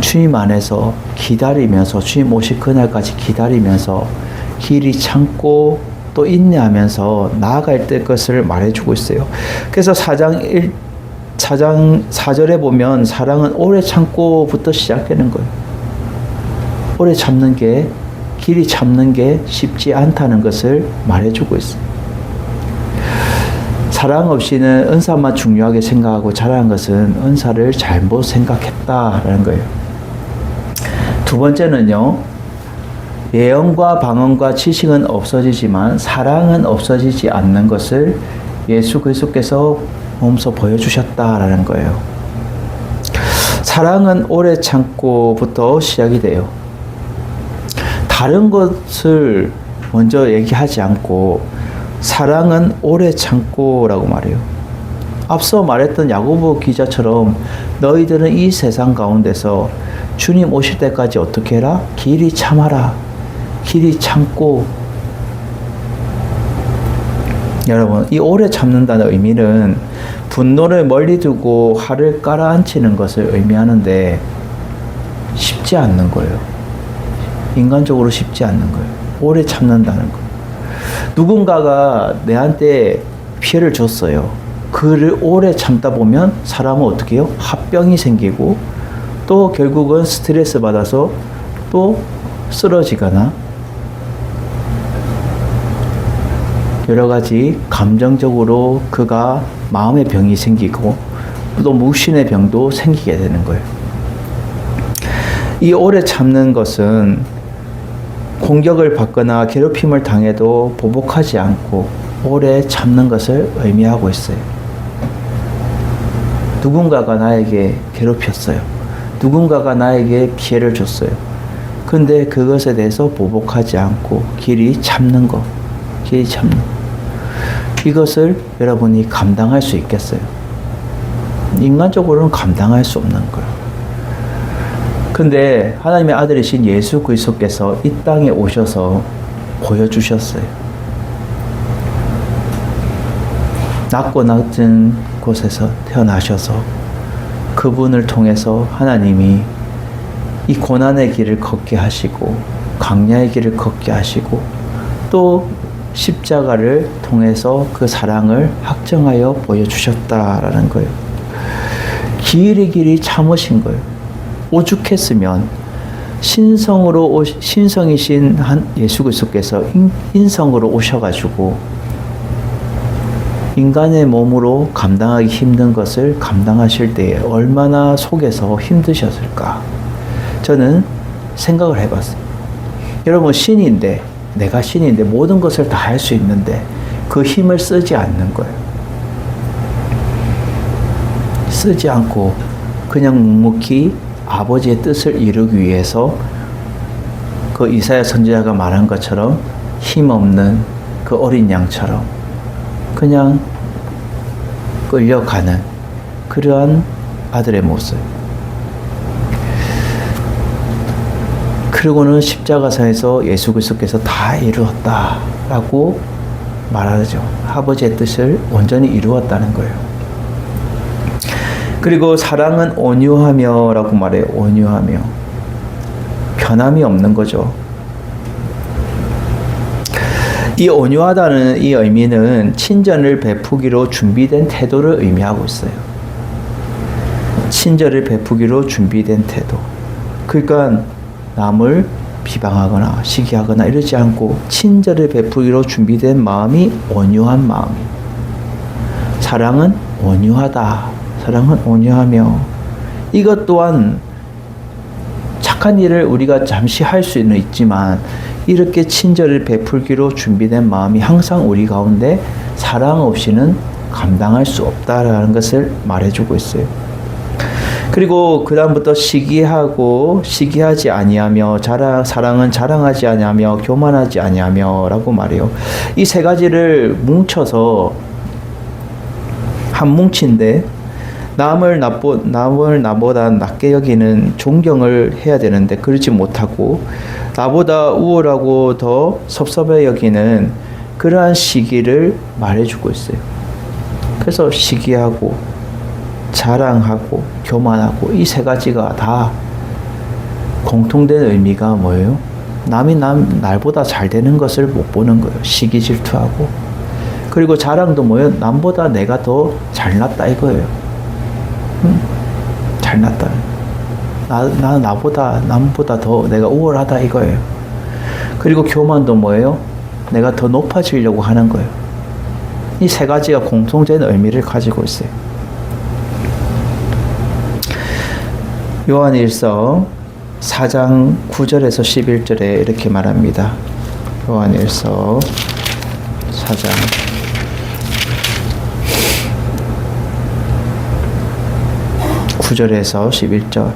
Speaker 1: 주님 안에서 기다리면서 주님 오실 그날까지 기다리면서 길이 참고 또 인내하면서 나아갈 때 것을 말해주고 있어요. 그래서 4절에 보면 사랑은 오래 참고부터 시작되는 거예요. 오래 참는 게, 길이 참는 게 쉽지 않다는 것을 말해주고 있어요. 사랑 없이는 은사만 중요하게 생각하고 잘하는 것은 은사를 잘못 생각했다라는 거예요. 두 번째는요, 예언과 방언과 지식은 없어지지만 사랑은 없어지지 않는 것을 예수 그리스도께서 몸소 보여주셨다라는 거예요. 사랑은 오래 참고부터 시작이 돼요. 다른 것을 먼저 얘기하지 않고 사랑은 오래 참고라고 말해요. 앞서 말했던 야고보 기자처럼 너희들은 이 세상 가운데서 주님 오실 때까지 어떻게 해라? 길이 참아라. 길이 참고. 여러분, 이 오래 참는다는 의미는 분노를 멀리 두고 화를 깔아앉히는 것을 의미하는데 쉽지 않는 거예요. 인간적으로 쉽지 않는 거예요. 오래 참는다는 거. 누군가가 내한테 피해를 줬어요. 그를 오래 참다 보면 사람은 어떻게 해요? 합병이 생기고 또 결국은 스트레스 받아서 또 쓰러지거나 여러 가지 감정적으로 그가 마음의 병이 생기고 또 무신의 병도 생기게 되는 거예요. 이 오래 참는 것은 공격을 받거나 괴롭힘을 당해도 보복하지 않고 오래 참는 것을 의미하고 있어요. 누군가가 나에게 괴롭혔어요. 누군가가 나에게 피해를 줬어요. 근데 그것에 대해서 보복하지 않고 길이 참는 것, 길이 참는 것. 이것을 여러분이 감당할 수 있겠어요? 인간적으로는 감당할 수 없는 거예요. 근데 하나님의 아들이신 예수 그리스도께서 이 땅에 오셔서 보여주셨어요. 낮고 낮은 곳에서 태어나셔서 그분을 통해서 하나님이 이 고난의 길을 걷게 하시고 광야의 길을 걷게 하시고 또 십자가를 통해서 그 사랑을 확정하여 보여주셨다라는 거예요. 길이 참으신 거예요. 오죽했으면 신성이신 한 예수 그리스도께서 인성으로 오셔가지고 인간의 몸으로 감당하기 힘든 것을 감당하실 때에 얼마나 속에서 힘드셨을까? 저는 생각을 해봤어요. 여러분, 신인데, 내가 신인데 모든 것을 다 할 수 있는데 그 힘을 쓰지 않는 거예요. 쓰지 않고 그냥 묵묵히 아버지의 뜻을 이루기 위해서 그 이사야 선지자가 말한 것처럼 힘없는 그 어린 양처럼 그냥 끌려가는 그러한 아들의 모습. 그리고는 십자가상에서 예수 그리스도께서 다 이루었다라고 말하죠. 아버지의 뜻을 온전히 이루었다는 거예요. 그리고 사랑은 온유하며 라고 말해요. 온유하며. 변함이 없는 거죠. 이 온유하다는 이 의미는 친절을 베푸기로 준비된 태도를 의미하고 있어요. 친절을 베푸기로 준비된 태도. 그러니까 남을 비방하거나 시기하거나 이러지 않고 친절을 베푸기로 준비된 마음이 온유한 마음이에요. 사랑은 온유하다. 사랑은 온유하며. 이것 또한 착한 일을 우리가 잠시 할 수는 있지만 이렇게 친절을 베풀기로 준비된 마음이 항상 우리 가운데 사랑 없이는 감당할 수 없다라는 것을 말해주고 있어요. 그리고 그 다음부터 시기하지 아니하며 사랑은 자랑하지 아니하며 교만하지 아니하며 라고 말해요. 이 세 가지를 뭉쳐서 한 뭉치인데 남을 나보다 낮게 여기는 존경을 해야 되는데 그러지 못하고 나보다 우월하고 더 섭섭해 여기는 그러한 시기를 말해주고 있어요. 그래서 시기하고 자랑하고 교만하고 이 세 가지가 다 공통된 의미가 뭐예요? 남이 날보다 잘 되는 것을 못 보는 거예요. 시기 질투하고. 그리고 자랑도 뭐예요? 남보다 내가 더 잘났다 이거예요. 잘났다. 남보다 더 내가 우월하다 이거예요. 그리고 교만도 뭐예요? 내가 더 높아지려고 하는 거예요. 이 세 가지가 공통된 의미를 가지고 있어요. 요한일서 4장 9절에서 11절에 이렇게 말합니다. 요한일서 4장 9절에서 11절.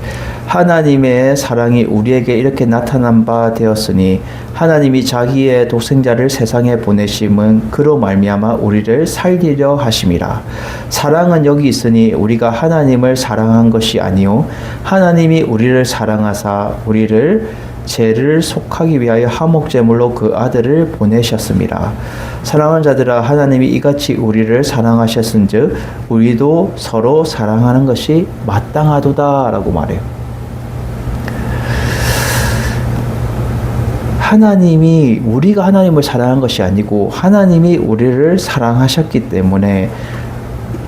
Speaker 1: 하나님의 사랑이 우리에게 이렇게 나타난 바 되었으니 하나님이 자기의 독생자를 세상에 보내심은 그로 말미암아 우리를 살리려 하심이라. 사랑은 여기 있으니 우리가 하나님을 사랑한 것이 아니요 하나님이 우리를 사랑하사 우리를 죄를 속하기 위하여 화목제물로 그 아들을 보내셨습니다. 사랑하는 자들아, 하나님이 이같이 우리를 사랑하셨은즉 우리도 서로 사랑하는 것이 마땅하도다 라고 말해요. 하나님이 우리가 하나님을 사랑한 것이 아니고 하나님이 우리를 사랑하셨기 때문에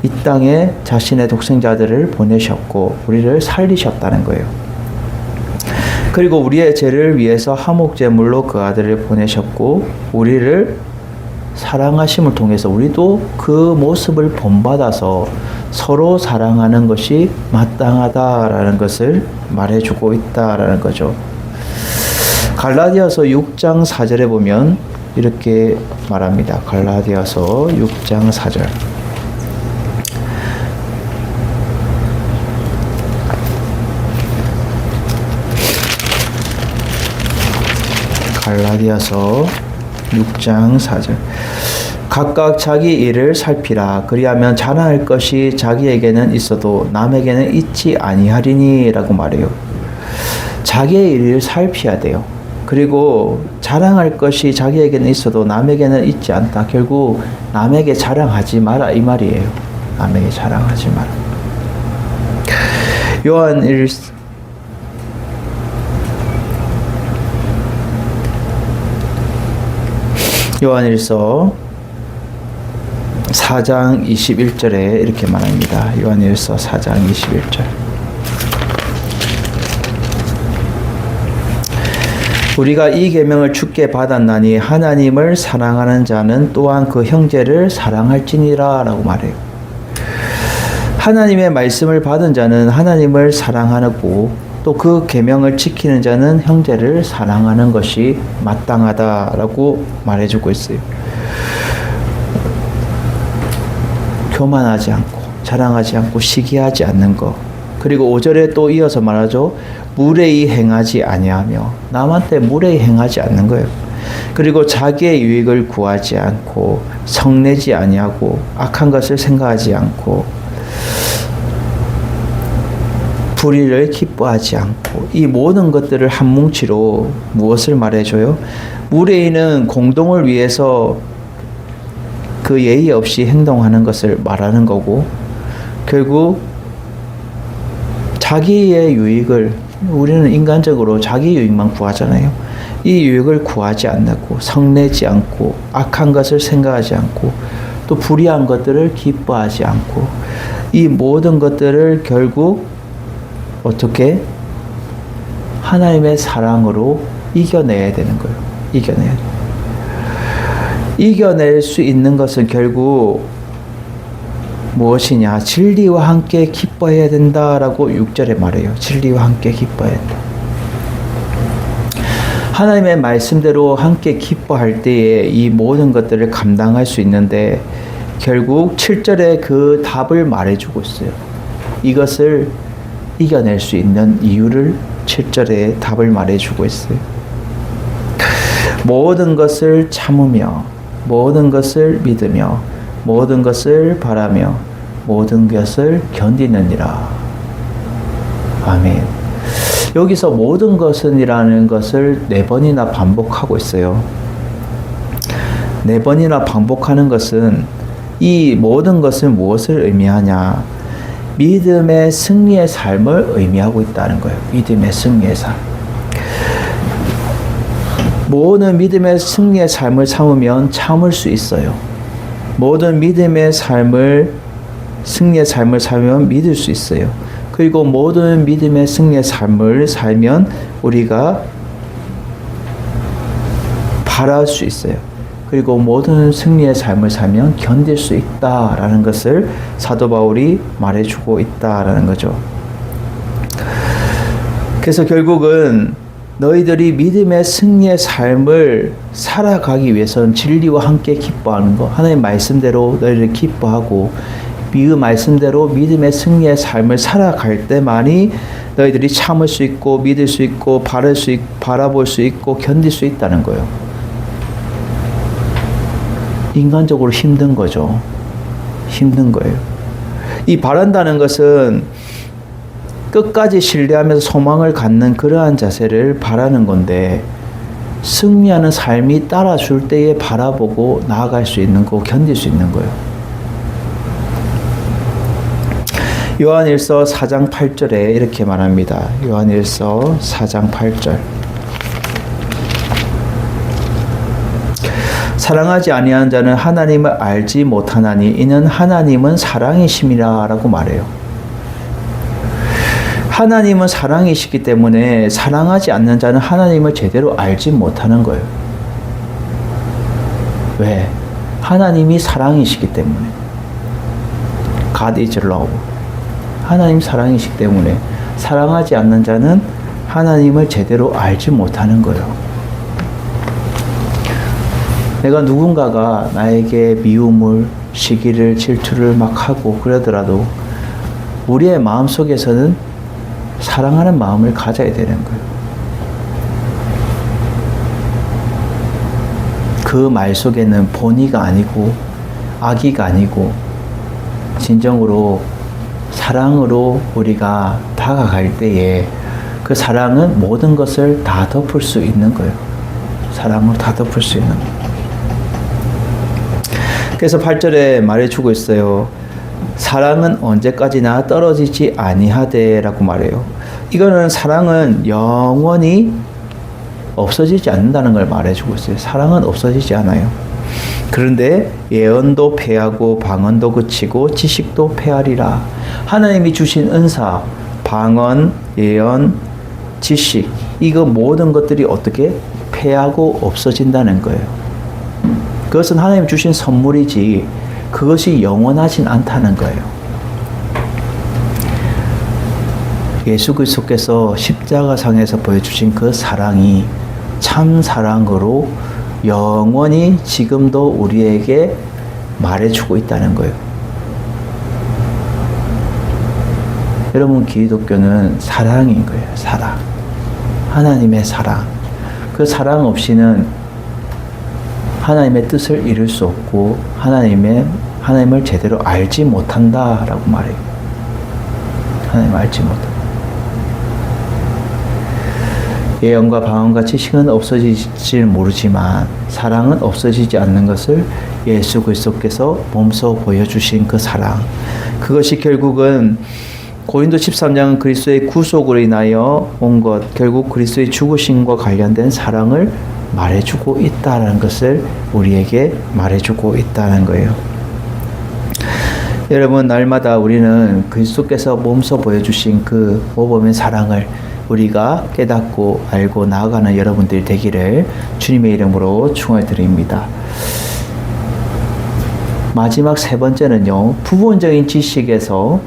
Speaker 1: 이 땅에 자신의 독생자들을 보내셨고 우리를 살리셨다는 거예요. 그리고 우리의 죄를 위해서 화목제물로 그 아들을 보내셨고 우리를 사랑하심을 통해서 우리도 그 모습을 본받아서 서로 사랑하는 것이 마땅하다라는 것을 말해주고 있다라는 거죠. 갈라디아서 6장 4절에 보면 이렇게 말합니다. 갈라디아서 6장 4절. 갈라디아서 6장 4절. 각각 자기 일을 살피라. 그리하면 자랑할 것이 자기에게는 있어도 남에게는 있지 아니하리니 라고 말해요. 자기의 일을 살피야 돼요. 그리고 자랑할 것이 자기에게는 있어도 남에게는 있지 않다. 결국 남에게 자랑하지 마라 이 말이에요. 남에게 자랑하지 마라. 요한일서 4장 21절에 이렇게 말합니다. 요한일서 4장 21절. 우리가 이 계명을 주께 받았나니 하나님을 사랑하는 자는 또한 그 형제를 사랑할지니라 라고 말해요. 하나님의 말씀을 받은 자는 하나님을 사랑하고 또 그 계명을 지키는 자는 형제를 사랑하는 것이 마땅하다라고 말해주고 있어요. 교만하지 않고 자랑하지 않고 시기하지 않는 것. 그리고 5절에 또 이어서 말하죠. 무례히 행하지 아니하며 남한테 무례히 행하지 않는 거예요. 그리고 자기의 유익을 구하지 않고 성내지 아니하고 악한 것을 생각하지 않고 불의를 기뻐하지 않고 이 모든 것들을 한 뭉치로 무엇을 말해줘요? 무례히는 공동을 위해서 그 예의 없이 행동하는 것을 말하는 거고 결국 자기의 유익을 우리는 인간적으로 자기 유익만 구하잖아요. 이 유익을 구하지 않고 성내지 않고 악한 것을 생각하지 않고 또 불의한 것들을 기뻐하지 않고 이 모든 것들을 결국 어떻게 하나님의 사랑으로 이겨내야 되는 거예요. 이겨낼 수 있는 것은 결국 무엇이냐? 진리와 함께 기뻐해야 된다라고 6절에 말해요. 진리와 함께 기뻐해야 된다. 하나님의 말씀대로 함께 기뻐할 때에 이 모든 것들을 감당할 수 있는데 결국 7절에 그 답을 말해주고 있어요. 이것을 이겨낼 수 있는 이유를 7절에 답을 말해주고 있어요. 모든 것을 참으며 모든 것을 믿으며 모든 것을 바라며 모든 것을 견디느니라. 아멘. 여기서 모든 것은이라는 것을 4번이나 반복하고 있어요. 4번이나 반복하는 것은 이 모든 것은 무엇을 의미하냐? 믿음의 승리의 삶을 의미하고 있다는 거예요. 믿음의 승리의 삶. 모든 믿음의 승리의 삶을 참으면 참을 수 있어요. 모든 믿음의 승리의 삶을 살면 믿을 수 있어요. 그리고 모든 믿음의 승리의 삶을 살면 우리가 바랄 수 있어요. 그리고 모든 승리의 삶을 살면 견딜 수 있다라는 것을 사도 바울이 말해주고 있다라는 거죠. 그래서 결국은 너희들이 믿음의 승리의 삶을 살아가기 위해서는 진리와 함께 기뻐하는 것, 하나님 말씀대로 너희를 기뻐하고 그 말씀대로 믿음의 승리의 삶을 살아갈 때만이 너희들이 참을 수 있고 믿을 수 있고 바라볼 수 있고 견딜 수 있다는 거예요. 인간적으로 힘든 거죠. 힘든 거예요. 이 바란다는 것은 끝까지 신뢰하면서 소망을 갖는 그러한 자세를 바라는 건데, 승리하는 삶이 따라줄 때에 바라보고 나아갈 수 있는 거, 견딜 수 있는 거예요. 요한일서 4장 8절에 이렇게 말합니다. 요한일서 4장 8절. 사랑하지 아니하는 자는 하나님을 알지 못하나니 이는 하나님은 사랑이심이라 라고 말해요. 하나님은 사랑이시기 때문에 사랑하지 않는 자는 하나님을 제대로 알지 못하는 거예요. 왜? 하나님이 사랑이시기 때문에. God is love. 하나님 사랑이시기 때문에 사랑하지 않는 자는 하나님을 제대로 알지 못하는 거예요. 내가 누군가가 나에게 미움을, 시기를, 질투를 막 하고 그러더라도 우리의 마음속에서는 사랑하는 마음을 가져야 되는 거예요. 그 말 속에는 본의가 아니고 악의가 아니고 진정으로 사랑으로 우리가 다가갈 때에 그 사랑은 모든 것을 다 덮을 수 있는 거예요. 사랑으로 다 덮을 수 있는 거예요. 그래서 8절에 말해주고 있어요. 사랑은 언제까지나 떨어지지 아니하되 라고 말해요. 이거는 사랑은 영원히 없어지지 않는다는 걸 말해주고 있어요. 사랑은 없어지지 않아요. 그런데 예언도 패하고 방언도 그치고 지식도 패하리라. 하나님이 주신 은사, 방언, 예언, 지식, 이거 모든 것들이 어떻게 패하고 없어진다는 거예요. 그것은 하나님 주신 선물이지 그것이 영원하진 않다는 거예요. 예수 그리스도께서 십자가상에서 보여주신 그 사랑이 참 사랑으로 영원히 지금도 우리에게 말해주고 있다는 거예요. 여러분, 기독교는 사랑인 거예요. 사랑. 하나님의 사랑. 그 사랑 없이는 하나님의 뜻을 이룰 수 없고 하나님을 제대로 알지 못한다라고 말해요. 하나님을 알지 못한다. 예언과 방언과 지식은 없어질지 모르지만 사랑은 없어지지 않는 것을 예수 그리스도께서 몸소 보여주신 그 사랑, 그것이 결국은 고린도 13장은 그리스도의 구속으로 인하여 온 것, 결국 그리스도의 죽으심과 관련된 사랑을 말해주고 있다는 것을 우리에게 말해주고 있다는 거예요. 여러분, 날마다 우리는 그리스도께서 몸소 보여주신 그 모범의 사랑을 우리가 깨닫고 알고 나아가는 여러분들이 되기를 주님의 이름으로 축원드립니다. 마지막 3번째는요, 부분적인 지식에서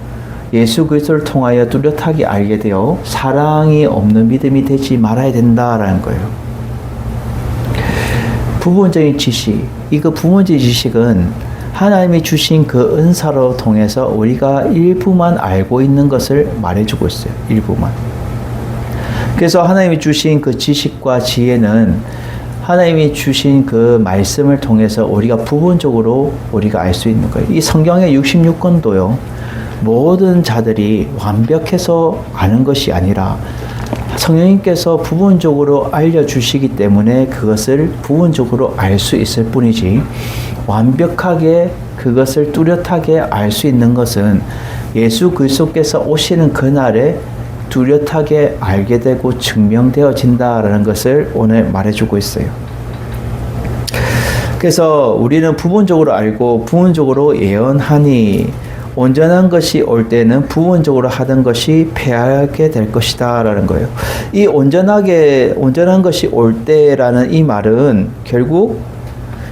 Speaker 1: 예수 그리스도를 통하여 뚜렷하게 알게 되어 사랑이 없는 믿음이 되지 말아야 된다라는 거예요. 부분적인 지식, 이거 부분적인 지식은 하나님이 주신 그 은사로 통해서 우리가 일부만 알고 있는 것을 말해주고 있어요. 일부만. 그래서 하나님이 주신 그 지식과 지혜는 하나님이 주신 그 말씀을 통해서 우리가 부분적으로 우리가 알 수 있는 거예요. 이 성경의 66권도요. 모든 자들이 완벽해서 아는 것이 아니라 성령님께서 부분적으로 알려주시기 때문에 그것을 부분적으로 알 수 있을 뿐이지 완벽하게 그것을 뚜렷하게 알 수 있는 것은 예수 그리스도께서 오시는 그날에 뚜렷하게 알게 되고 증명되어진다라는 것을 오늘 말해주고 있어요. 그래서 우리는 부분적으로 알고 부분적으로 예언하니 온전한 것이 올 때는 부분적으로 하던 것이 패하게 될 것이다 라는 거예요. 이 온전한 것이 올 때라는 이 말은 결국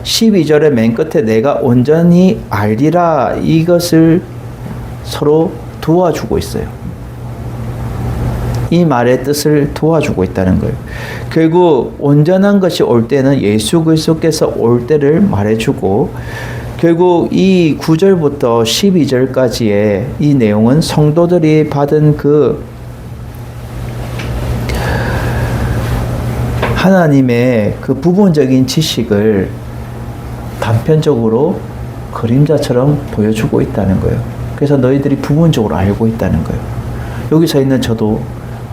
Speaker 1: 12절의 맨 끝에 내가 온전히 알리라 이것을 서로 도와주고 있어요. 이 말의 뜻을 도와주고 있다는 거예요. 결국 온전한 것이 올 때는 예수 그리스도께서 올 때를 말해주고 결국 이 9절부터 12절까지의 이 내용은 성도들이 받은 그 하나님의 그 부분적인 지식을 단편적으로 그림자처럼 보여주고 있다는 거예요. 그래서 너희들이 부분적으로 알고 있다는 거예요. 여기 서 있는 저도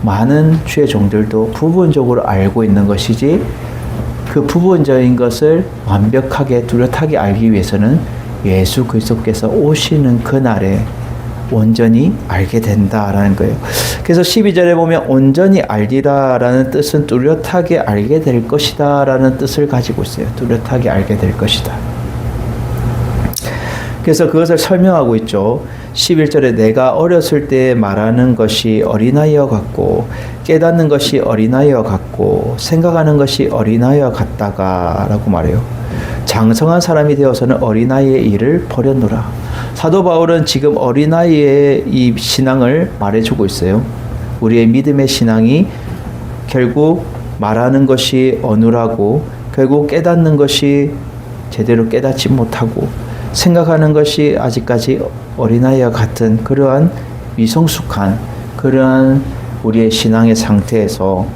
Speaker 1: 많은 주의 종들도 부분적으로 알고 있는 것이지 그 부분적인 것을 완벽하게 뚜렷하게 알기 위해서는 예수 그리스도께서 오시는 그날에 온전히 알게 된다라는 거예요. 그래서 12절에 보면 온전히 알리라라는 뜻은 뚜렷하게 알게 될 것이다 라는 뜻을 가지고 있어요. 뚜렷하게 알게 될 것이다. 그래서 그것을 설명하고 있죠. 11절에 내가 어렸을 때 말하는 것이 어린아이와 같고 깨닫는 것이 어린아이와 같고 생각하는 것이 어린아이와 같다가 라고 말해요. 장성한 사람이 되어서는 어린아이의 일을 버렸노라. 사도 바울은 지금 어린아이의 이 신앙을 말해주고 있어요. 우리의 믿음의 신앙이 결국 말하는 것이 어눌하고 결국 깨닫는 것이 제대로 깨닫지 못하고 생각하는 것이 아직까지 어린아이와 같은 그러한 미성숙한 그러한 우리의 신앙의 상태에서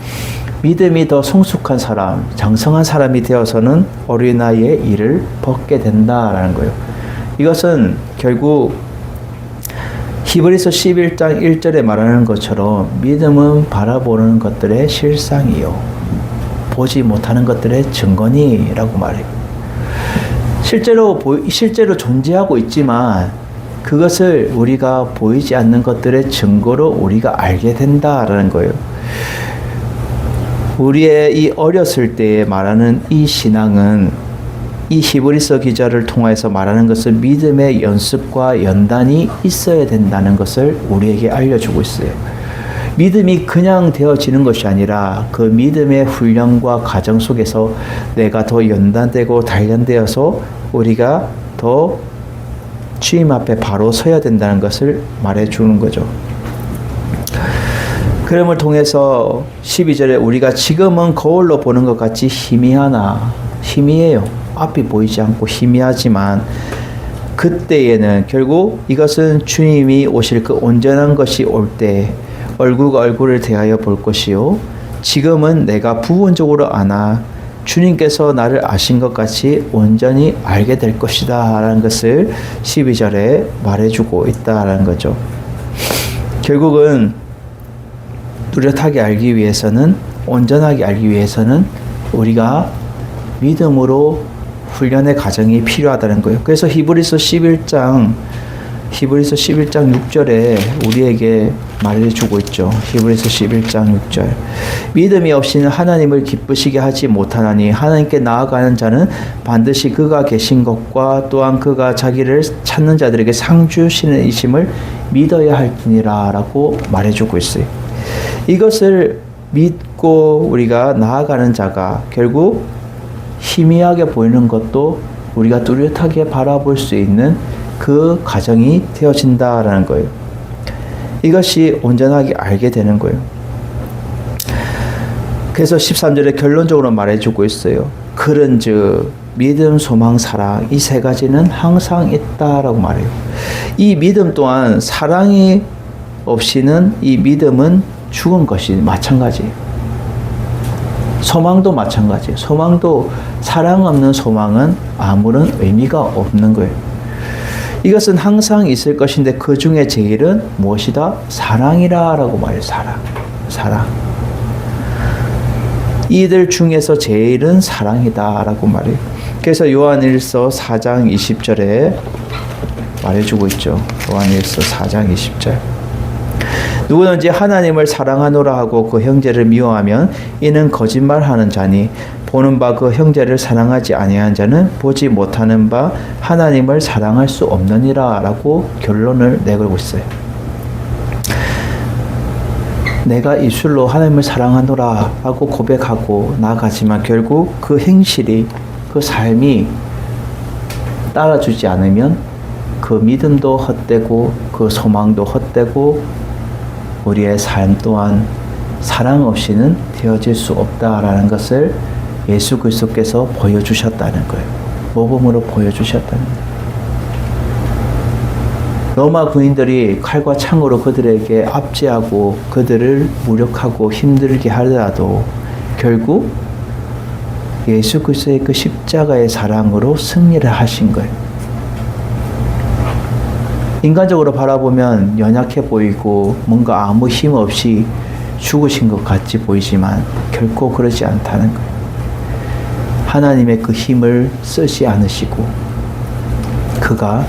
Speaker 1: 믿음이 더 성숙한 사람, 장성한 사람이 되어서는 어린아이의 일을 벗게 된다라는 거예요. 이것은 결국 히브리서 11장 1절에 말하는 것처럼 믿음은 바라보는 것들의 실상이요 보지 못하는 것들의 증거니라고 말해요. 실제로 존재하고 있지만 그것을 우리가 보이지 않는 것들의 증거로 우리가 알게 된다라는 거예요. 우리의 이 어렸을 때에 말하는 이 신앙은 이 히브리서 기자를 통해서 말하는 것은 믿음의 연습과 연단이 있어야 된다는 것을 우리에게 알려주고 있어요. 믿음이 그냥 되어지는 것이 아니라 그 믿음의 훈련과 과정 속에서 내가 더 연단되고 단련되어서 우리가 더 주님 앞에 바로 서야 된다는 것을 말해주는 거죠. 그럼을 통해서 12절에 우리가 지금은 거울로 보는 것 같이 희미해요. 앞이 보이지 않고 희미하지만 그때에는 결국 이것은 주님이 오실 그 온전한 것이 올 때 얼굴과 얼굴을 대하여 볼 것이요 지금은 내가 부분적으로 아나 주님께서 나를 아신 것 같이 온전히 알게 될 것이다 라는 것을 12절에 말해주고 있다라는 거죠. 결국은 뚜렷하게 알기 위해서는 온전하게 알기 위해서는 우리가 믿음으로 훈련의 과정이 필요하다는 거예요. 그래서 히브리서 11장 6절에 우리에게 말해주고 있죠. 히브리서 11장 6절. 믿음이 없이는 하나님을 기쁘시게 하지 못하나니 하나님께 나아가는 자는 반드시 그가 계신 것과 또한 그가 자기를 찾는 자들에게 상 주시는 이심을 믿어야 할지니라 라고 말해주고 있어요. 이것을 믿고 우리가 나아가는 자가 결국 희미하게 보이는 것도 우리가 뚜렷하게 바라볼 수 있는 그 과정이 되어진다라는 거예요. 이것이 온전하게 알게 되는 거예요. 그래서 13절에 결론적으로 말해주고 있어요. 그런즉 믿음, 소망, 사랑 이 세 가지는 항상 있다라고 말해요. 이 믿음 또한 사랑이 없이는 이 믿음은 죽은 것이 마찬가지예요. 소망도 마찬가지예요. 소망도 사랑 없는 소망은 아무런 의미가 없는 거예요. 이것은 항상 있을 것인데 그 중에 제일은 무엇이다? 사랑이라 라고 말해요. 사랑. 이들 중에서 제일은 사랑이다 라고 말해요. 그래서 요한일서 4장 20절에 말해주고 있죠. 요한일서 4장 20절. 누구든지 하나님을 사랑하노라 하고 그 형제를 미워하면 이는 거짓말하는 자니 보는 바 그 형제를 사랑하지 아니한 자는 보지 못하는 바 하나님을 사랑할 수 없느니라 라고 결론을 내걸고 있어요. 내가 입술로 하나님을 사랑하노라 하고 고백하고 나아가지만 결국 그 행실이, 그 삶이 따라주지 않으면 그 믿음도 헛되고 그 소망도 헛되고 우리의 삶 또한 사랑 없이는 되어질 수 없다라는 것을 예수 그리스도께서 보여주셨다는 거예요. 모범으로 보여주셨다는 거예요. 로마 군인들이 칼과 창으로 그들에게 압제하고 그들을 무력하고 힘들게 하더라도 결국 예수 그리스도의 그 십자가의 사랑으로 승리를 하신 거예요. 인간적으로 바라보면 연약해 보이고 뭔가 아무 힘 없이 죽으신 것 같이 보이지만 결코 그러지 않다는 거예요. 하나님의 그 힘을 쓰지 않으시고 그가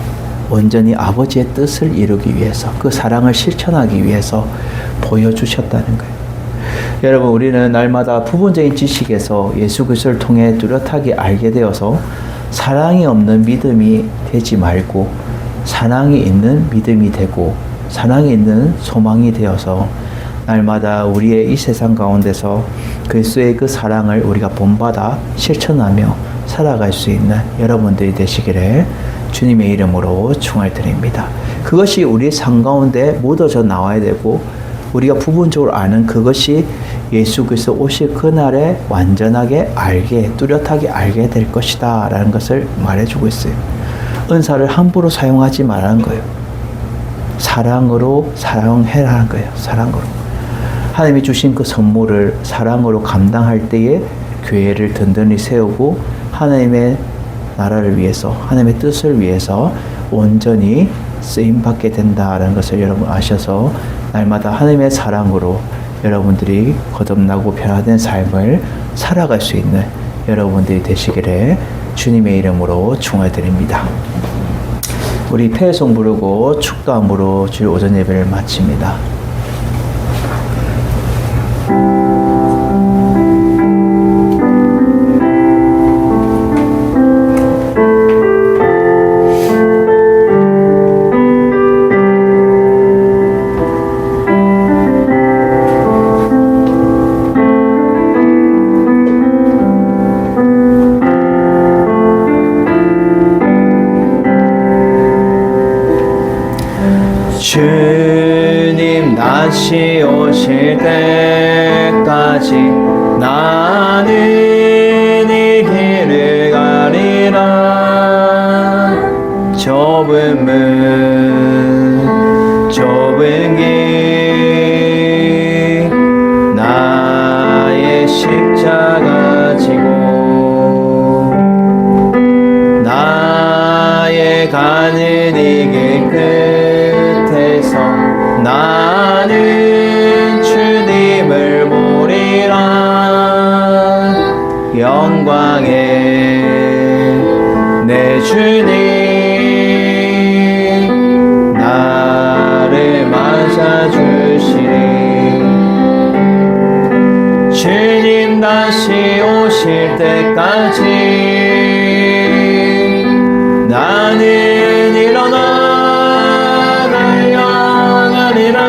Speaker 1: 온전히 아버지의 뜻을 이루기 위해서 그 사랑을 실천하기 위해서 보여주셨다는 거예요. 여러분, 우리는 날마다 부분적인 지식에서 예수 그리스도를 통해 뚜렷하게 알게 되어서 사랑이 없는 믿음이 되지 말고 사랑이 있는 믿음이 되고 사랑이 있는 소망이 되어서 날마다 우리의 이 세상 가운데서 그리스도의 그 사랑을 우리가 본받아 실천하며 살아갈 수 있는 여러분들이 되시기를 주님의 이름으로 축원드립니다. 그것이 우리 삶 가운데 묻어져 나와야 되고 우리가 부분적으로 아는 그것이 예수 그리스도 오실 그날에 완전하게 알게, 뚜렷하게 알게 될 것이다 라는 것을 말해주고 있어요. 은사를 함부로 사용하지 말라는 거예요. 사랑으로 사용해라는 거예요. 사랑으로. 하나님이 주신 그 선물을 사랑으로 감당할 때에 교회를 든든히 세우고 하나님의 나라를 위해서, 하나님의 뜻을 위해서 온전히 쓰임받게 된다라는 것을 여러분 아셔서 날마다 하나님의 사랑으로 여러분들이 거듭나고 변화된 삶을 살아갈 수 있는 여러분들이 되시기를 주님의 이름으로 축원드립니다. 우리 폐송 부르고 축도함으로 주일 오전 예배를 마칩니다. 주님 다시 오실 때까지 나는 이 길을 가리라. 좁은 문 좁은 길 나의 십자가 지고 나의 가는 이 길 끝에서 나는 주님을 보리라. 영광의 내 주님 나를 맞아주시리. 주님 다시 오실 때까지 나는 일어나 달려가리라.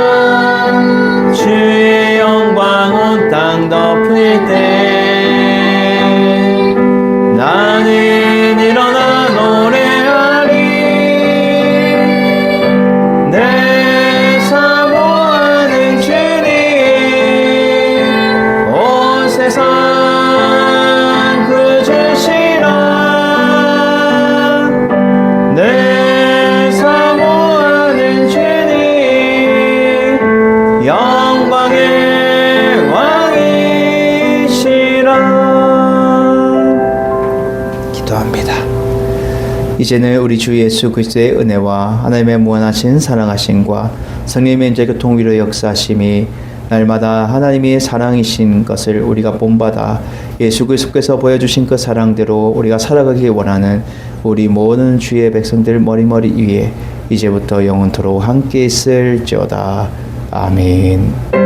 Speaker 1: 이제는 우리 주 예수 그리스도의 은혜와 하나님의 무한하신 사랑하심과 성령의 인재 교통 위로 역사하심이 날마다 하나님이 사랑이신 것을 우리가 본받아 예수 그리스도께서 보여주신 그 사랑대로 우리가 살아가기 원하는 우리 모든 주의 백성들 머리머리 위에 이제부터 영원토록 함께 있을지어다. 아멘.